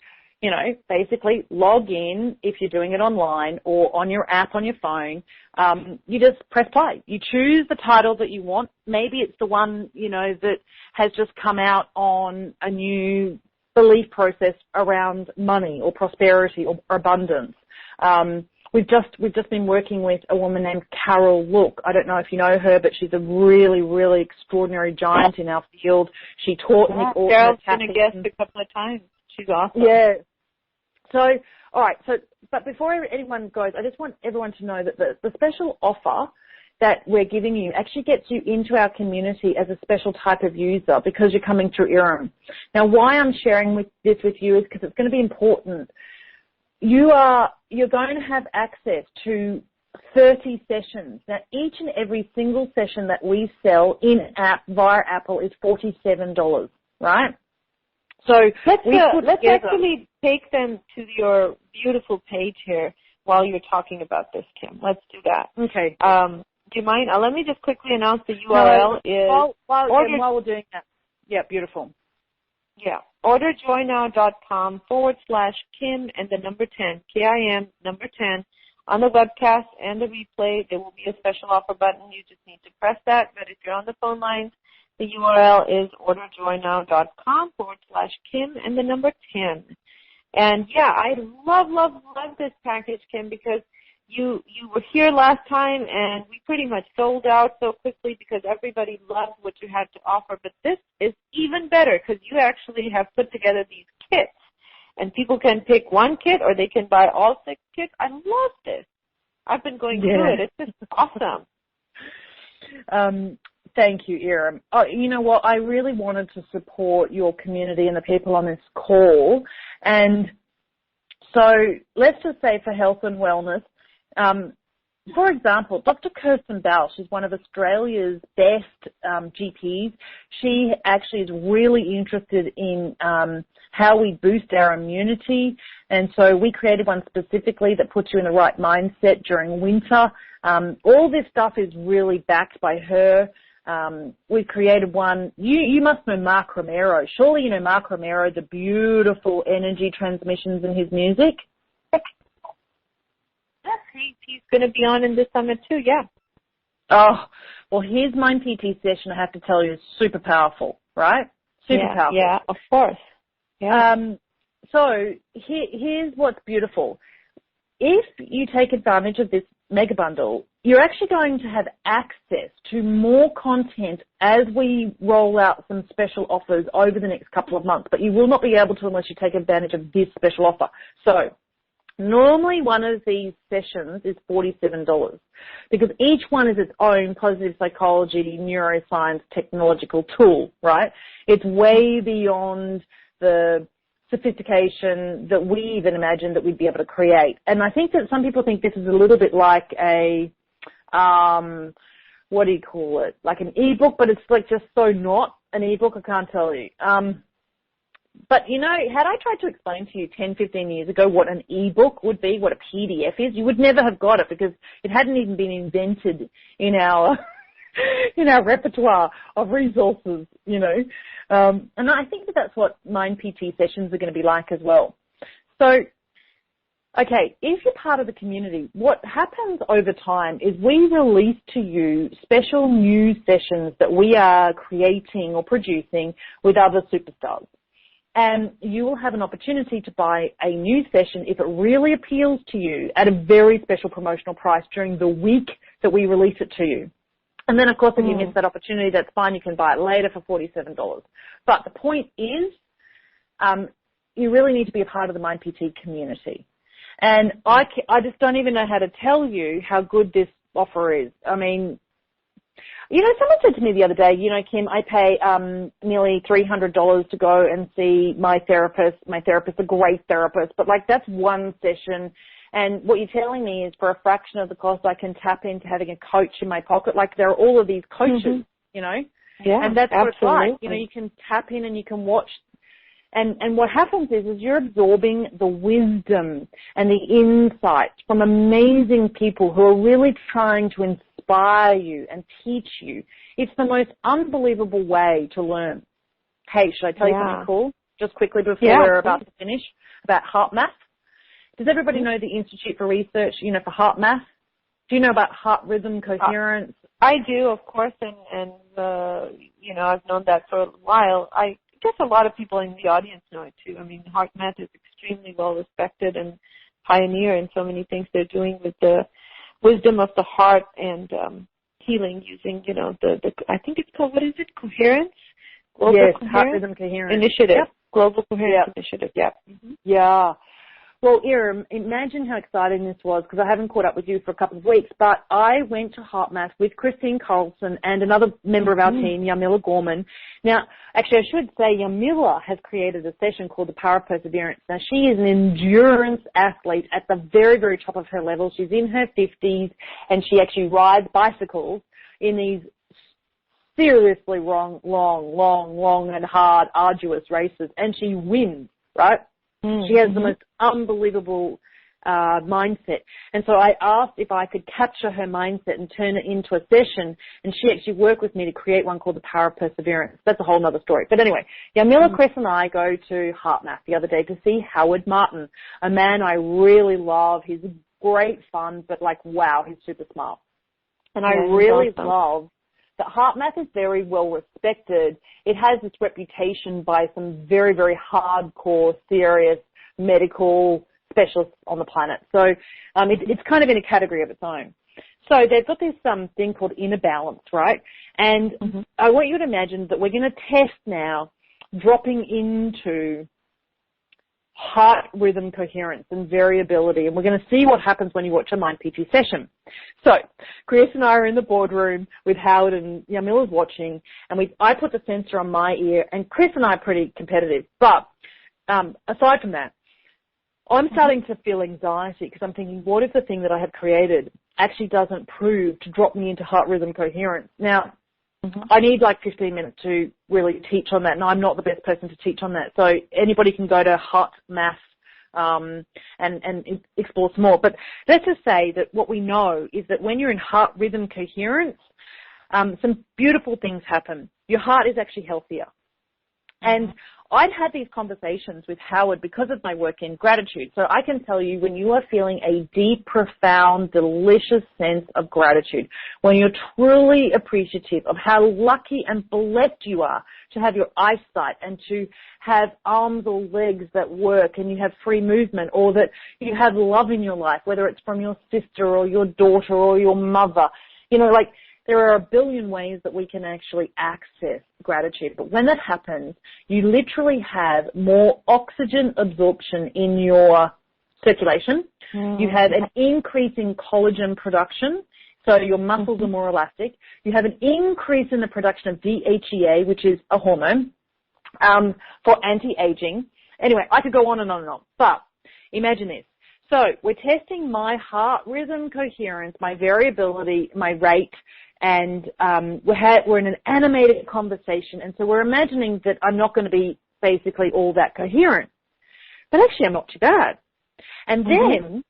you know, basically log in if you're doing it online or on your app on your phone. You just press play. You choose the title that you want. Maybe it's the one, you know, that has just come out on a new belief process around money or prosperity or abundance. We've just been working with a woman named Carol Look. I don't know if you know her, but she's a really, really extraordinary giant in our field. She taught me all. Carol's been a guest a couple of times. She's awesome. Yeah. So, all right. So, but before anyone goes, I just want everyone to know that the special offer that we're giving you actually gets you into our community as a special type of user because you're coming through IRM. Now, why I'm sharing this with you is because it's going to be important. You're going to have access to 30 sessions. Now, each and every single session that we sell in-app via Apple is $47, right? So let's actually take them to your beautiful page here while you're talking about this, Kim. Let's do that. Okay. Do you mind? Let me just quickly announce the URL while we're doing that. Yeah, beautiful. Yeah. orderjoynow.com/Kim and the number 10, KIM, number 10. On the webcast and the replay, there will be a special offer button. You just need to press that. But if you're on the phone lines, the URL is orderjoynow.com/Kim and the number 10. And yeah, I love this package, Kim, because you were here last time and we pretty much sold out so quickly because everybody loved what you had to offer. But this is even better because you actually have put together these kits and people can pick one kit or they can buy all 6 kits. I love this. I've been going through it. It's just awesome. Thank you, Ira. Oh, you know what? I really wanted to support your community and the people on this call. And so let's just say for health and wellness, for example, Dr. Kirsten Bell, she's one of Australia's best GPs. She actually is really interested in how we boost our immunity. And so we created one specifically that puts you in the right mindset during winter. All this stuff is really backed by her. We created one. You must know Mark Romero. Surely you know Mark Romero, the beautiful energy transmissions in his music. Yes, he's going to be on in this summit too, yeah. Oh, well, his Mind PT session, I have to tell you, is super powerful, right? Super powerful. Yeah, of course. Yeah. So here's what's beautiful. If you take advantage of this mega bundle, you're actually going to have access to more content as we roll out some special offers over the next couple of months, but you will not be able to unless you take advantage of this special offer. So normally one of these sessions is $47 because each one is its own positive psychology, neuroscience, technological tool, right? It's way beyond the sophistication that we even imagined that we'd be able to create. And I think that some people think this is a little bit like a, what do you call it? Like an ebook, but it's like just so not an ebook, I can't tell you. But, you know, had I tried to explain to you 10, 15 years ago what an ebook would be, what a PDF is, you would never have got it because it hadn't even been invented in our in our repertoire of resources, you know. And I think that that's what Mind PT sessions are going to be like as well. So, okay, if you're part of the community, what happens over time is we release to you special news sessions that we are creating or producing with other superstars. And you will have an opportunity to buy a new session if it really appeals to you at a very special promotional price during the week that we release it to you. And then, of course, if you miss that opportunity, that's fine. You can buy it later for $47. But the point is, you really need to be a part of the Mind PT community. And I just don't even know how to tell you how good this offer is. I mean, you know, someone said to me the other day, you know, Kim, I pay nearly $300 to go and see my therapist. My therapist, a great therapist, but like that's one session. And what you're telling me is for a fraction of the cost, I can tap into having a coach in my pocket. Like there are all of these coaches, you know. Yeah, and that's absolutely. what it's like. You know, you can tap in and you can watch And what happens is you're absorbing the wisdom and the insights from amazing people who are really trying to inspire you and teach you. It's the most unbelievable way to learn. Hey, should I tell you something cool? Just quickly before we're about to finish, about HeartMath. Does everybody know the Institute for Research, for HeartMath? Do you know about heart rhythm coherence? I do, of course, and I've known that for a while. I guess a lot of people in the audience know it too. I mean, HeartMath is extremely well respected and pioneer in so many things they're doing with the wisdom of the heart and healing using, I think it's called, what is it, coherence? Global coherence? Heart rhythm coherence. Initiative. Yep. Global coherence initiative, Yeah. Well, Ira, imagine how exciting this was, because I haven't caught up with you for a couple of weeks, but I went to HeartMath with Christine Carlson and another member of our team, Yamila Gorman. Now, actually, I should say Yamila has created a session called The Power of Perseverance. Now, she is an endurance athlete at the very, very top of her level. She's in her 50s, and she actually rides bicycles in these seriously long and hard, arduous races, and she wins, right? She has the most unbelievable mindset. And so I asked if I could capture her mindset and turn it into a session, and she actually worked with me to create one called The Power of Perseverance. That's a whole other story. But anyway, Yamila, Chris, and I go to HeartMath the other day to see Howard Martin, a man I really love. He's great fun, but wow, he's super smart. And I really love that HeartMath is very well respected. It has this reputation by some very, very hardcore, serious medical specialists on the planet. So it's kind of in a category of its own. So they've got this thing called inner balance, right? And I want you to imagine that we're going to test now dropping into heart rhythm coherence and variability, and we're going to see what happens when you watch a Mind PT session. So Chris and I are in the boardroom with Howard, and Yamila's watching, and I put the sensor on my ear, and Chris and I are pretty competitive. But aside from that, I'm starting to feel anxiety because I'm thinking, what if the thing that I have created actually doesn't prove to drop me into heart rhythm coherence? Now, I need 15 minutes to really teach on that, and I'm not the best person to teach on that. So anybody can go to HeartMath and explore some more. But let's just say that what we know is that when you're in heart rhythm coherence, some beautiful things happen. Your heart is actually healthier. And I'd had these conversations with Howard because of my work in gratitude. So I can tell you, when you are feeling a deep, profound, delicious sense of gratitude, when you're truly appreciative of how lucky and blessed you are to have your eyesight and to have arms or legs that work and you have free movement, or that you have love in your life, whether it's from your sister or your daughter or your mother, there are a billion ways that we can actually access gratitude. But when that happens, you literally have more oxygen absorption in your circulation. You have an increase in collagen production, so your muscles are more elastic. You have an increase in the production of DHEA, which is a hormone, for anti-aging. Anyway, I could go on and on and on. But imagine this. So we're testing my heart rhythm coherence, my variability, my rate, and we're in an animated conversation, and so we're imagining that I'm not going to be basically all that coherent. But actually, I'm not too bad. And then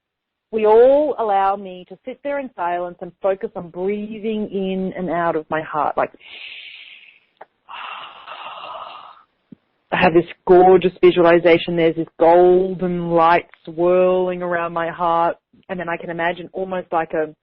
we all allow me to sit there in silence and focus on breathing in and out of my heart. I have this gorgeous visualization. There's this golden light swirling around my heart, and then I can imagine almost like a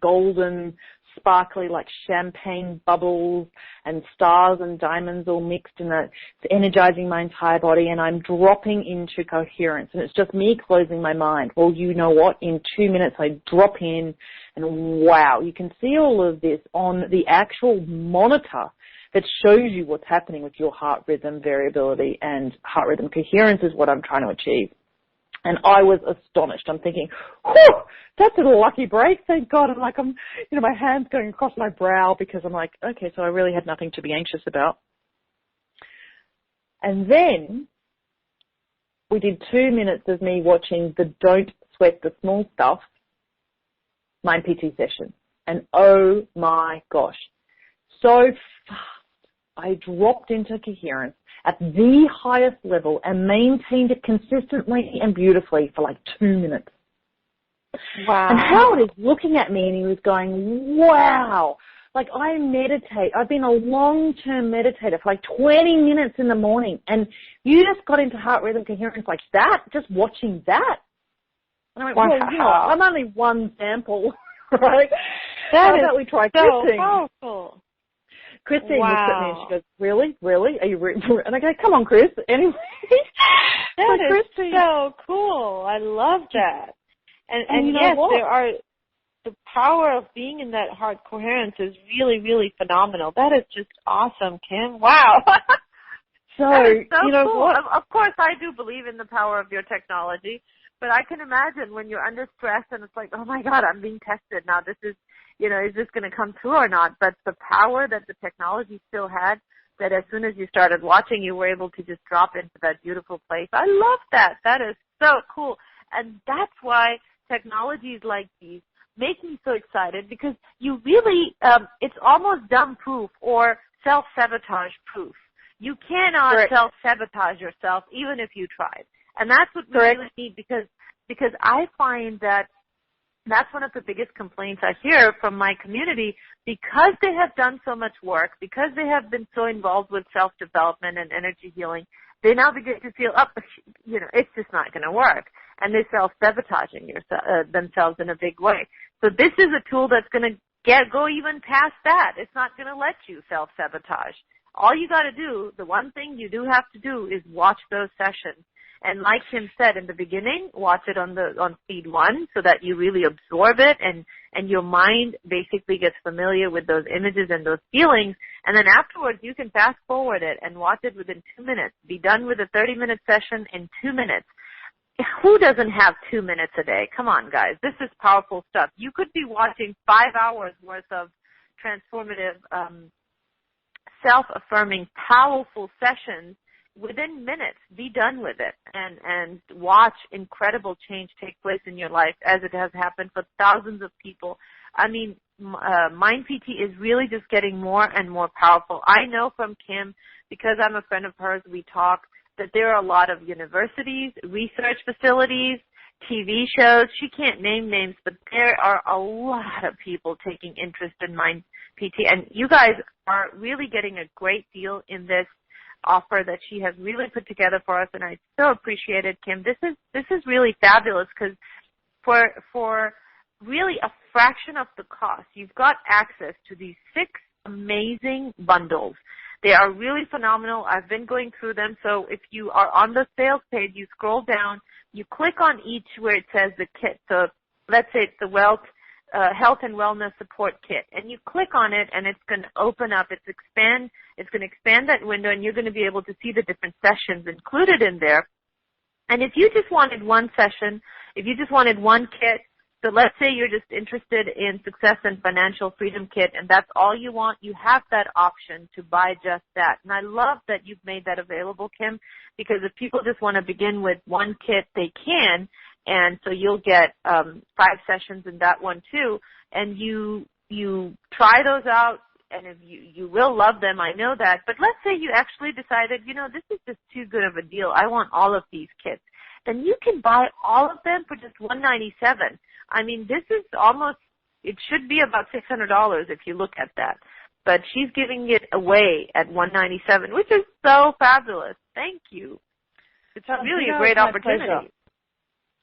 golden, sparkly, like champagne bubbles and stars and diamonds all mixed in it. It's energizing my entire body, and I'm dropping into coherence, and it's just me closing my mind. Well, you know what? In 2 minutes, I drop in, and wow, you can see all of this on the actual monitor that shows you what's happening with your heart rhythm variability, and heart rhythm coherence is what I'm trying to achieve. And I was astonished. I'm thinking, whew, that's a lucky break, thank God. I'm my hand's going across my brow because I'm like, okay, so I really had nothing to be anxious about. And then we did 2 minutes of me watching the Don't Sweat the Small Stuff Mind PT session. And oh my gosh, so fast I dropped into coherence. at the highest level and maintained it consistently and beautifully for like 2 minutes. Wow. And Howard is looking at me and he was going, wow. Like, I meditate. I've been a long-term meditator for like 20 minutes in the morning. And you just got into heart rhythm coherence like that, just watching that. And I went, wow. well, you know, I'm only one sample, right? How about we try so Christine? Powerful. Christine wow. looks at me and she goes, really? Really? Are you and I go, come on, Chris. Anyway. That is Christine, so cool. I love that. And you know yes, what? the power of being in that heart coherence is really, really phenomenal. That is just awesome, Kim. Wow. So, you know cool. what? Of course, I do believe in the power of your technology, but I can imagine when you're under stress and it's like, oh my God, I'm being tested now. This is, you know, is this going to come through or not? But the power that the technology still had, that as soon as you started watching, you were able to just drop into that beautiful place. I love that. That is so cool. And that's why technologies like these make me so excited, because you really, it's almost dumb proof or self-sabotage proof. You cannot Correct. self-sabotage yourself even if you tried. And that's what we really need, because I find that that's one of the biggest complaints I hear from my community, because they have done so much work, because they have been so involved with self-development and energy healing, they now begin to feel, you know, it's just not going to work. And they're self-sabotaging themselves in a big way. So this is a tool that's going to go even past that. It's not going to let you self-sabotage. All you got to do, the one thing you do have to do, is watch those sessions. And like Kim said in the beginning, watch it on speed 1 so that you really absorb it and your mind basically gets familiar with those images and those feelings. And then afterwards you can fast forward it and watch it within 2 minutes. Be done with a 30-minute session in 2 minutes. Who doesn't have 2 minutes a day? Come on, guys. This is powerful stuff. You could be watching 5 hours worth of transformative, self-affirming, powerful sessions within minutes. Be done with it and watch incredible change take place in your life, as it has happened for thousands of people. I mean, Mind PT is really just getting more and more powerful. I know from Kim, because I'm a friend of hers, we talk, that there are a lot of universities, research facilities, TV shows. She can't name names, but there are a lot of people taking interest in Mind PT. And you guys are really getting a great deal in this offer that she has really put together for us, and I so appreciate it, Kim. This is really fabulous, because for really a fraction of the cost, you've got access to these 6 amazing bundles. They are really phenomenal. I've been going through them. So if you are on the sales page, you scroll down, you click on each where it says the kit. So let's say it's the Health and Wellness Support Kit. And you click on it and it's going to open up, it's going to expand that window, and you're going to be able to see the different sessions included in there. And if you just wanted one session, if you just wanted one kit, so let's say you're just interested in Success and Financial Freedom Kit, and that's all you want, you have that option to buy just that. And I love that you've made that available, Kim, because if people just want to begin with one kit, they can, and so you'll get 5 sessions in that one too, and you try those out, and if you will love them, I know that. But let's say you actually decided, you know, this is just too good of a deal, I want all of these kits. Then you can buy all of them for just $197. I mean, this is almost, it should be about $600 if you look at that. But she's giving it away at $197, which is so fabulous. Thank you. It's really a great opportunity. Pleasure.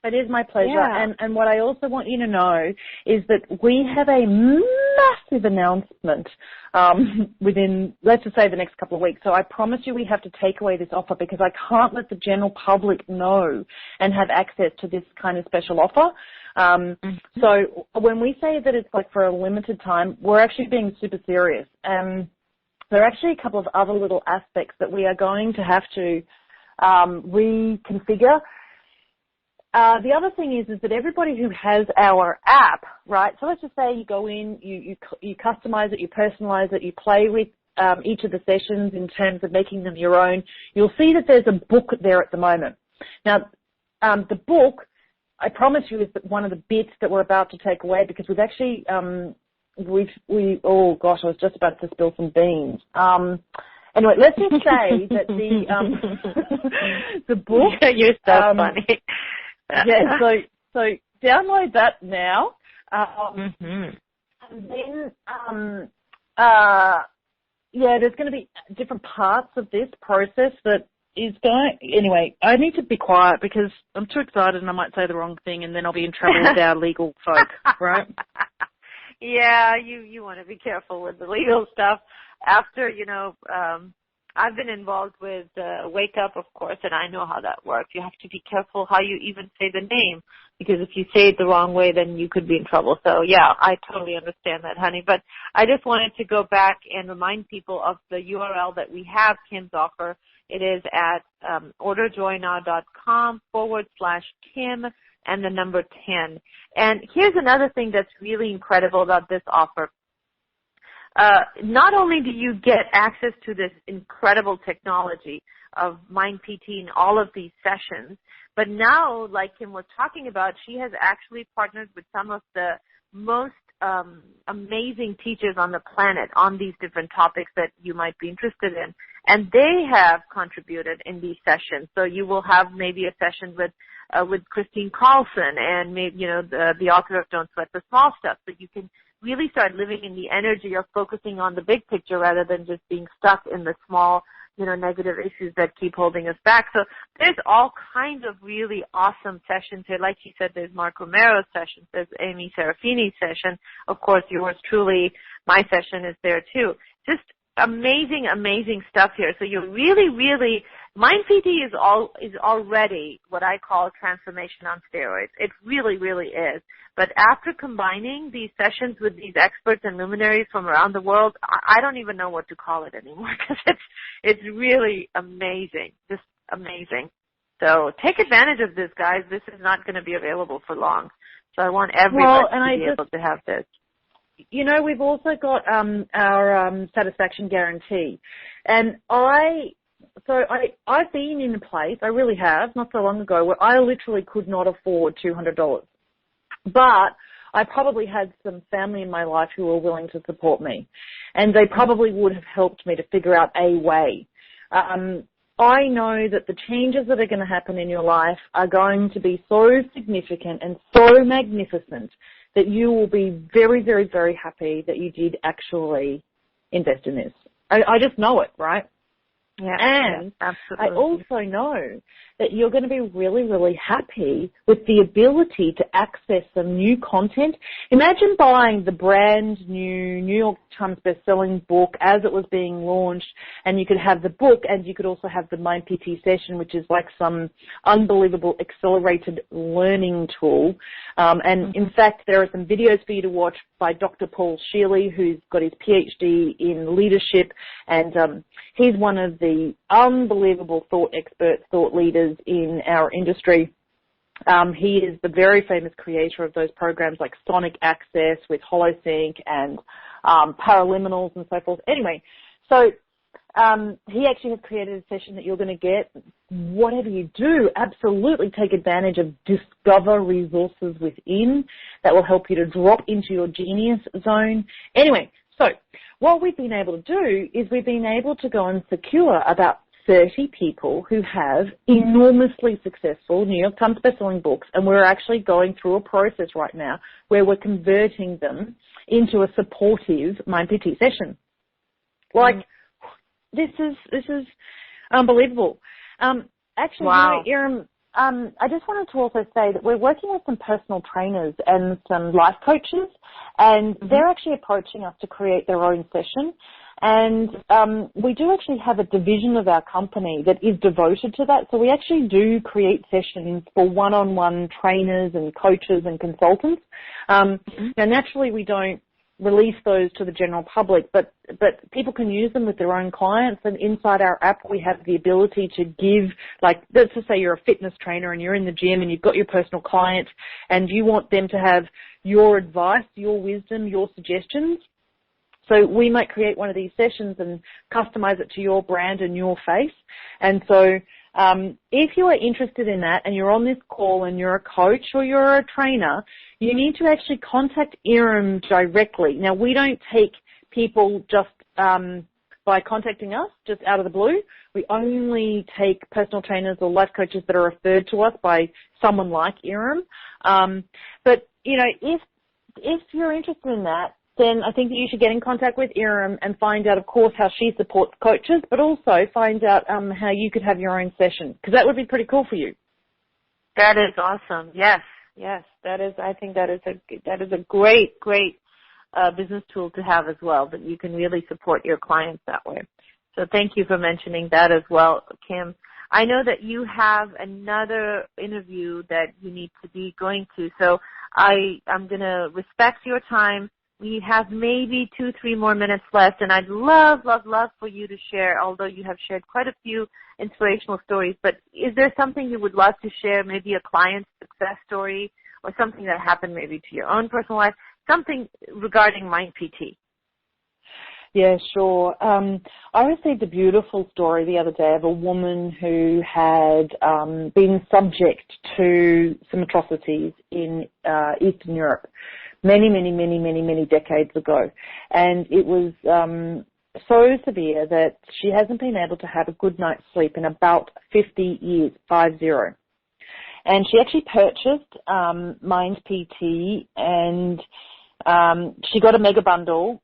It is my pleasure. Yeah. And what I also want you to know is that we have a massive announcement within, let's just say, the next couple of weeks. So I promise you we have to take away this offer, because I can't let the general public know and have access to this kind of special offer. So when we say that it's like for a limited time, we're actually being super serious. There are actually a couple of other little aspects that we are going to have to reconfigure. The other thing is that everybody who has our app, right, so let's just say you go in, you customize it, you personalize it, you play with each of the sessions in terms of making them your own, you'll see that there's a book there at the moment. Now, the book, I promise you, is one of the bits that we're about to take away, because we've actually, oh gosh, I was just about to spill some beans. Anyway, let's just say that the book. You're so funny. Yeah, so download that now. And then, there's going to be different parts of this process that is going. Anyway, I need to be quiet because I'm too excited and I might say the wrong thing, and then I'll be in trouble with our legal folk, right? Yeah, you want to be careful with the legal stuff. After, I've been involved with Wake Up, of course, and I know how that works. You have to be careful how you even say the name, because if you say it the wrong way, then you could be in trouble. So, yeah, I totally understand that, honey. But I just wanted to go back and remind people of the URL that we have, Kim's offer. It is at orderjoynow.com/Kim and the number 10. And here's another thing that's really incredible about this offer. Not only do you get access to this incredible technology of Mind PT and all of these sessions, but now, like Kim was talking about, she has actually partnered with some of the most amazing teachers on the planet on these different topics that you might be interested in. And they have contributed in these sessions. So you will have maybe a session with Christine Carlson and maybe, the author of Don't Sweat the Small Stuff. So you can really start living in the energy of focusing on the big picture rather than just being stuck in the small, negative issues that keep holding us back. So there's all kinds of really awesome sessions here. Like you said, there's Mark Romero's sessions, there's Amy Serafini's session. Of course, yours truly, my session is there too. Just amazing, amazing stuff here. So you're really, really, Mind PT is already what I call transformation on steroids. It really, really is. But after combining these sessions with these experts and luminaries from around the world, I don't even know what to call it anymore, because it's really amazing, just amazing. So take advantage of this, guys. This is not going to be available for long. So I want everybody to be able to have this. We've also got our satisfaction guarantee, and I've been in a place, I really have, not so long ago, where I literally could not afford $200. But I probably had some family in my life who were willing to support me, and they probably would have helped me to figure out a way. I know that the changes that are going to happen in your life are going to be so significant and so magnificent that you will be very, very, very happy that you did actually invest in this. I just know it, right? Yeah, and absolutely. I also know that you're going to be really, really happy with the ability to access some new content. Imagine buying the brand new New York Times best-selling book as it was being launched, and you could have the book and you could also have the Mind PT session, which is like some unbelievable accelerated learning tool. And in fact, there are some videos for you to watch by Dr. Paul Shealy, who's got his PhD in leadership, and he's one of the unbelievable thought experts, thought leaders in our industry. He is the very famous creator of those programs like Sonic Access with HoloSync and Paraliminals and so forth. Anyway, so he actually has created a session that you're going to get. Whatever you do, absolutely take advantage of Discover resources within that will help you to drop into your genius zone. Anyway, so what we've been able to do is we've been able to go and secure about 30 people who have enormously successful New York Times bestselling books, and we're actually going through a process right now where we're converting them into a supportive Mind PT session. This is unbelievable. Actually, wow. Iram, I just wanted to also say that we're working with some personal trainers and some life coaches, and they're actually approaching us to create their own session. And we do actually have a division of our company that is devoted to that. So we actually do create sessions for one-on-one trainers and coaches and consultants. Now, naturally, we don't release those to the general public, but people can use them with their own clients. And inside our app, we have the ability to give, like, let's just say you're a fitness trainer and you're in the gym and you've got your personal client and you want them to have your advice, your wisdom, your suggestions. So we might create one of these sessions and customize it to your brand and your face. And so if you are interested in that and you're on this call and you're a coach or you're a trainer, you need to actually contact Iram directly. Now, we don't take people just by contacting us just out of the blue. We only take personal trainers or life coaches that are referred to us by someone like Iram. But, you know, if you're interested in that, then I think that you should get in contact with Iram and find out, of course, how she supports coaches, but also find out how you could have your own session, because that would be pretty cool for you. That is awesome. Yes. That is. I think that is a great business tool to have as well. That you can really support your clients that way. So thank you for mentioning that as well, Kim. I know that you have another interview that you need to be going to, so I'm going to respect your time. We have maybe 2-3 more minutes left, and I'd love for you to share, although you have shared quite a few inspirational stories, but is there something you would love to share, maybe a client's success story or something that happened maybe to your own personal life, something regarding Mind PT? Yeah, sure. I received a beautiful story the other day of a woman who had been subject to some atrocities in Eastern Europe many decades ago. And it was so severe that she hasn't been able to have a good night's sleep in about 50 years, 50. And she actually purchased Mind PT, and she got a mega bundle,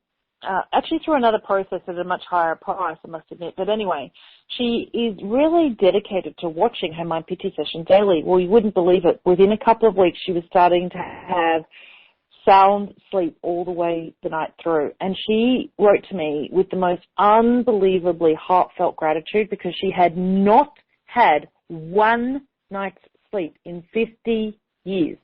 actually through another process at a much higher price, I must admit. But anyway, she is really dedicated to watching her Mind PT session daily. Well, you wouldn't believe it. Within a couple of weeks, she was starting to have sound sleep all the way the night through. And she wrote to me with the most unbelievably heartfelt gratitude because she had not had one night's sleep in 50 years.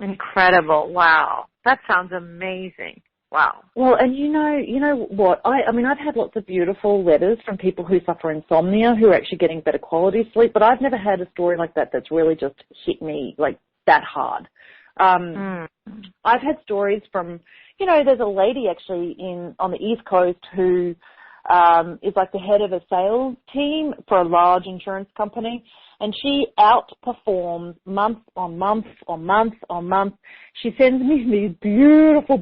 Incredible. Wow. That sounds amazing. Wow. Well, and you know what? I mean, I've had lots of beautiful letters from people who suffer insomnia who are actually getting better quality sleep, but I've never had a story like that that's really just hit me like that hard. I've had stories from, there's a lady actually on the East Coast who is like the head of a sales team for a large insurance company, and she outperforms month on month on month on month. She sends me these beautiful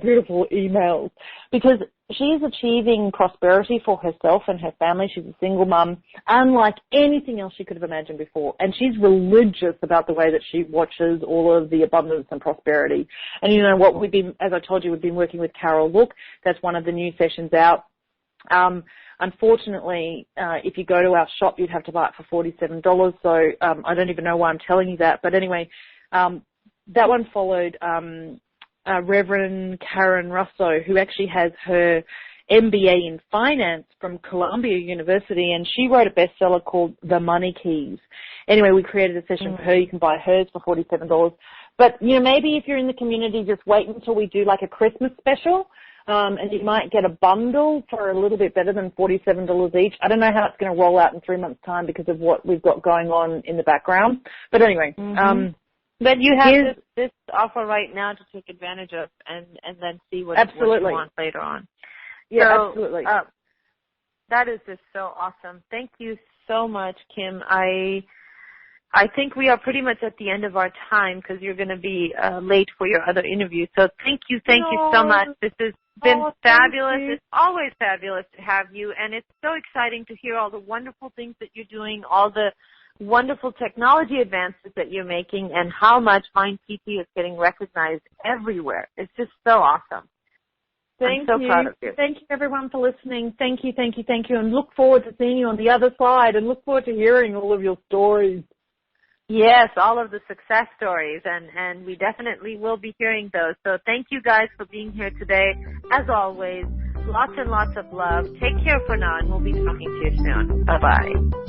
emails because she's achieving prosperity for herself and her family. She's a single mum, unlike anything else she could have imagined before. And she's religious about the way that she watches all of the abundance and prosperity. And you know what, as I told you, we've been working with Carol Look. That's one of the new sessions out. Unfortunately, if you go to our shop, you'd have to buy it for $47. So I don't even know why I'm telling you that. But anyway, that one followed Reverend Karen Russo, who actually has her MBA in finance from Columbia University, and she wrote a bestseller called The Money Keys. Anyway, we created a session for her. You can buy hers for $47. But, maybe if you're in the community, just wait until we do like a Christmas special. And you might get a bundle for a little bit better than $47 each. I don't know how it's going to roll out in 3 months' time because of what we've got going on in the background. But anyway, but you have this offer right now to take advantage of and then see what you want later on. Yeah, so, absolutely. That is just so awesome. Thank you so much, Kim. I think we are pretty much at the end of our time because you're going to be late for your other interview. So thank you so much. This has been fabulous. It's always fabulous to have you, and it's so exciting to hear all the wonderful things that you're doing, all the wonderful technology advances that you're making, and how much Mind PT is getting recognized everywhere. It's just so awesome. I'm so proud of you. Thank you, everyone, for listening. Thank you, and look forward to seeing you on the other side, and look forward to hearing all of your stories. Yes, all of the success stories, and we definitely will be hearing those. So thank you guys for being here today. As always, lots and lots of love. Take care for now, and we'll be talking to you soon. Bye-bye.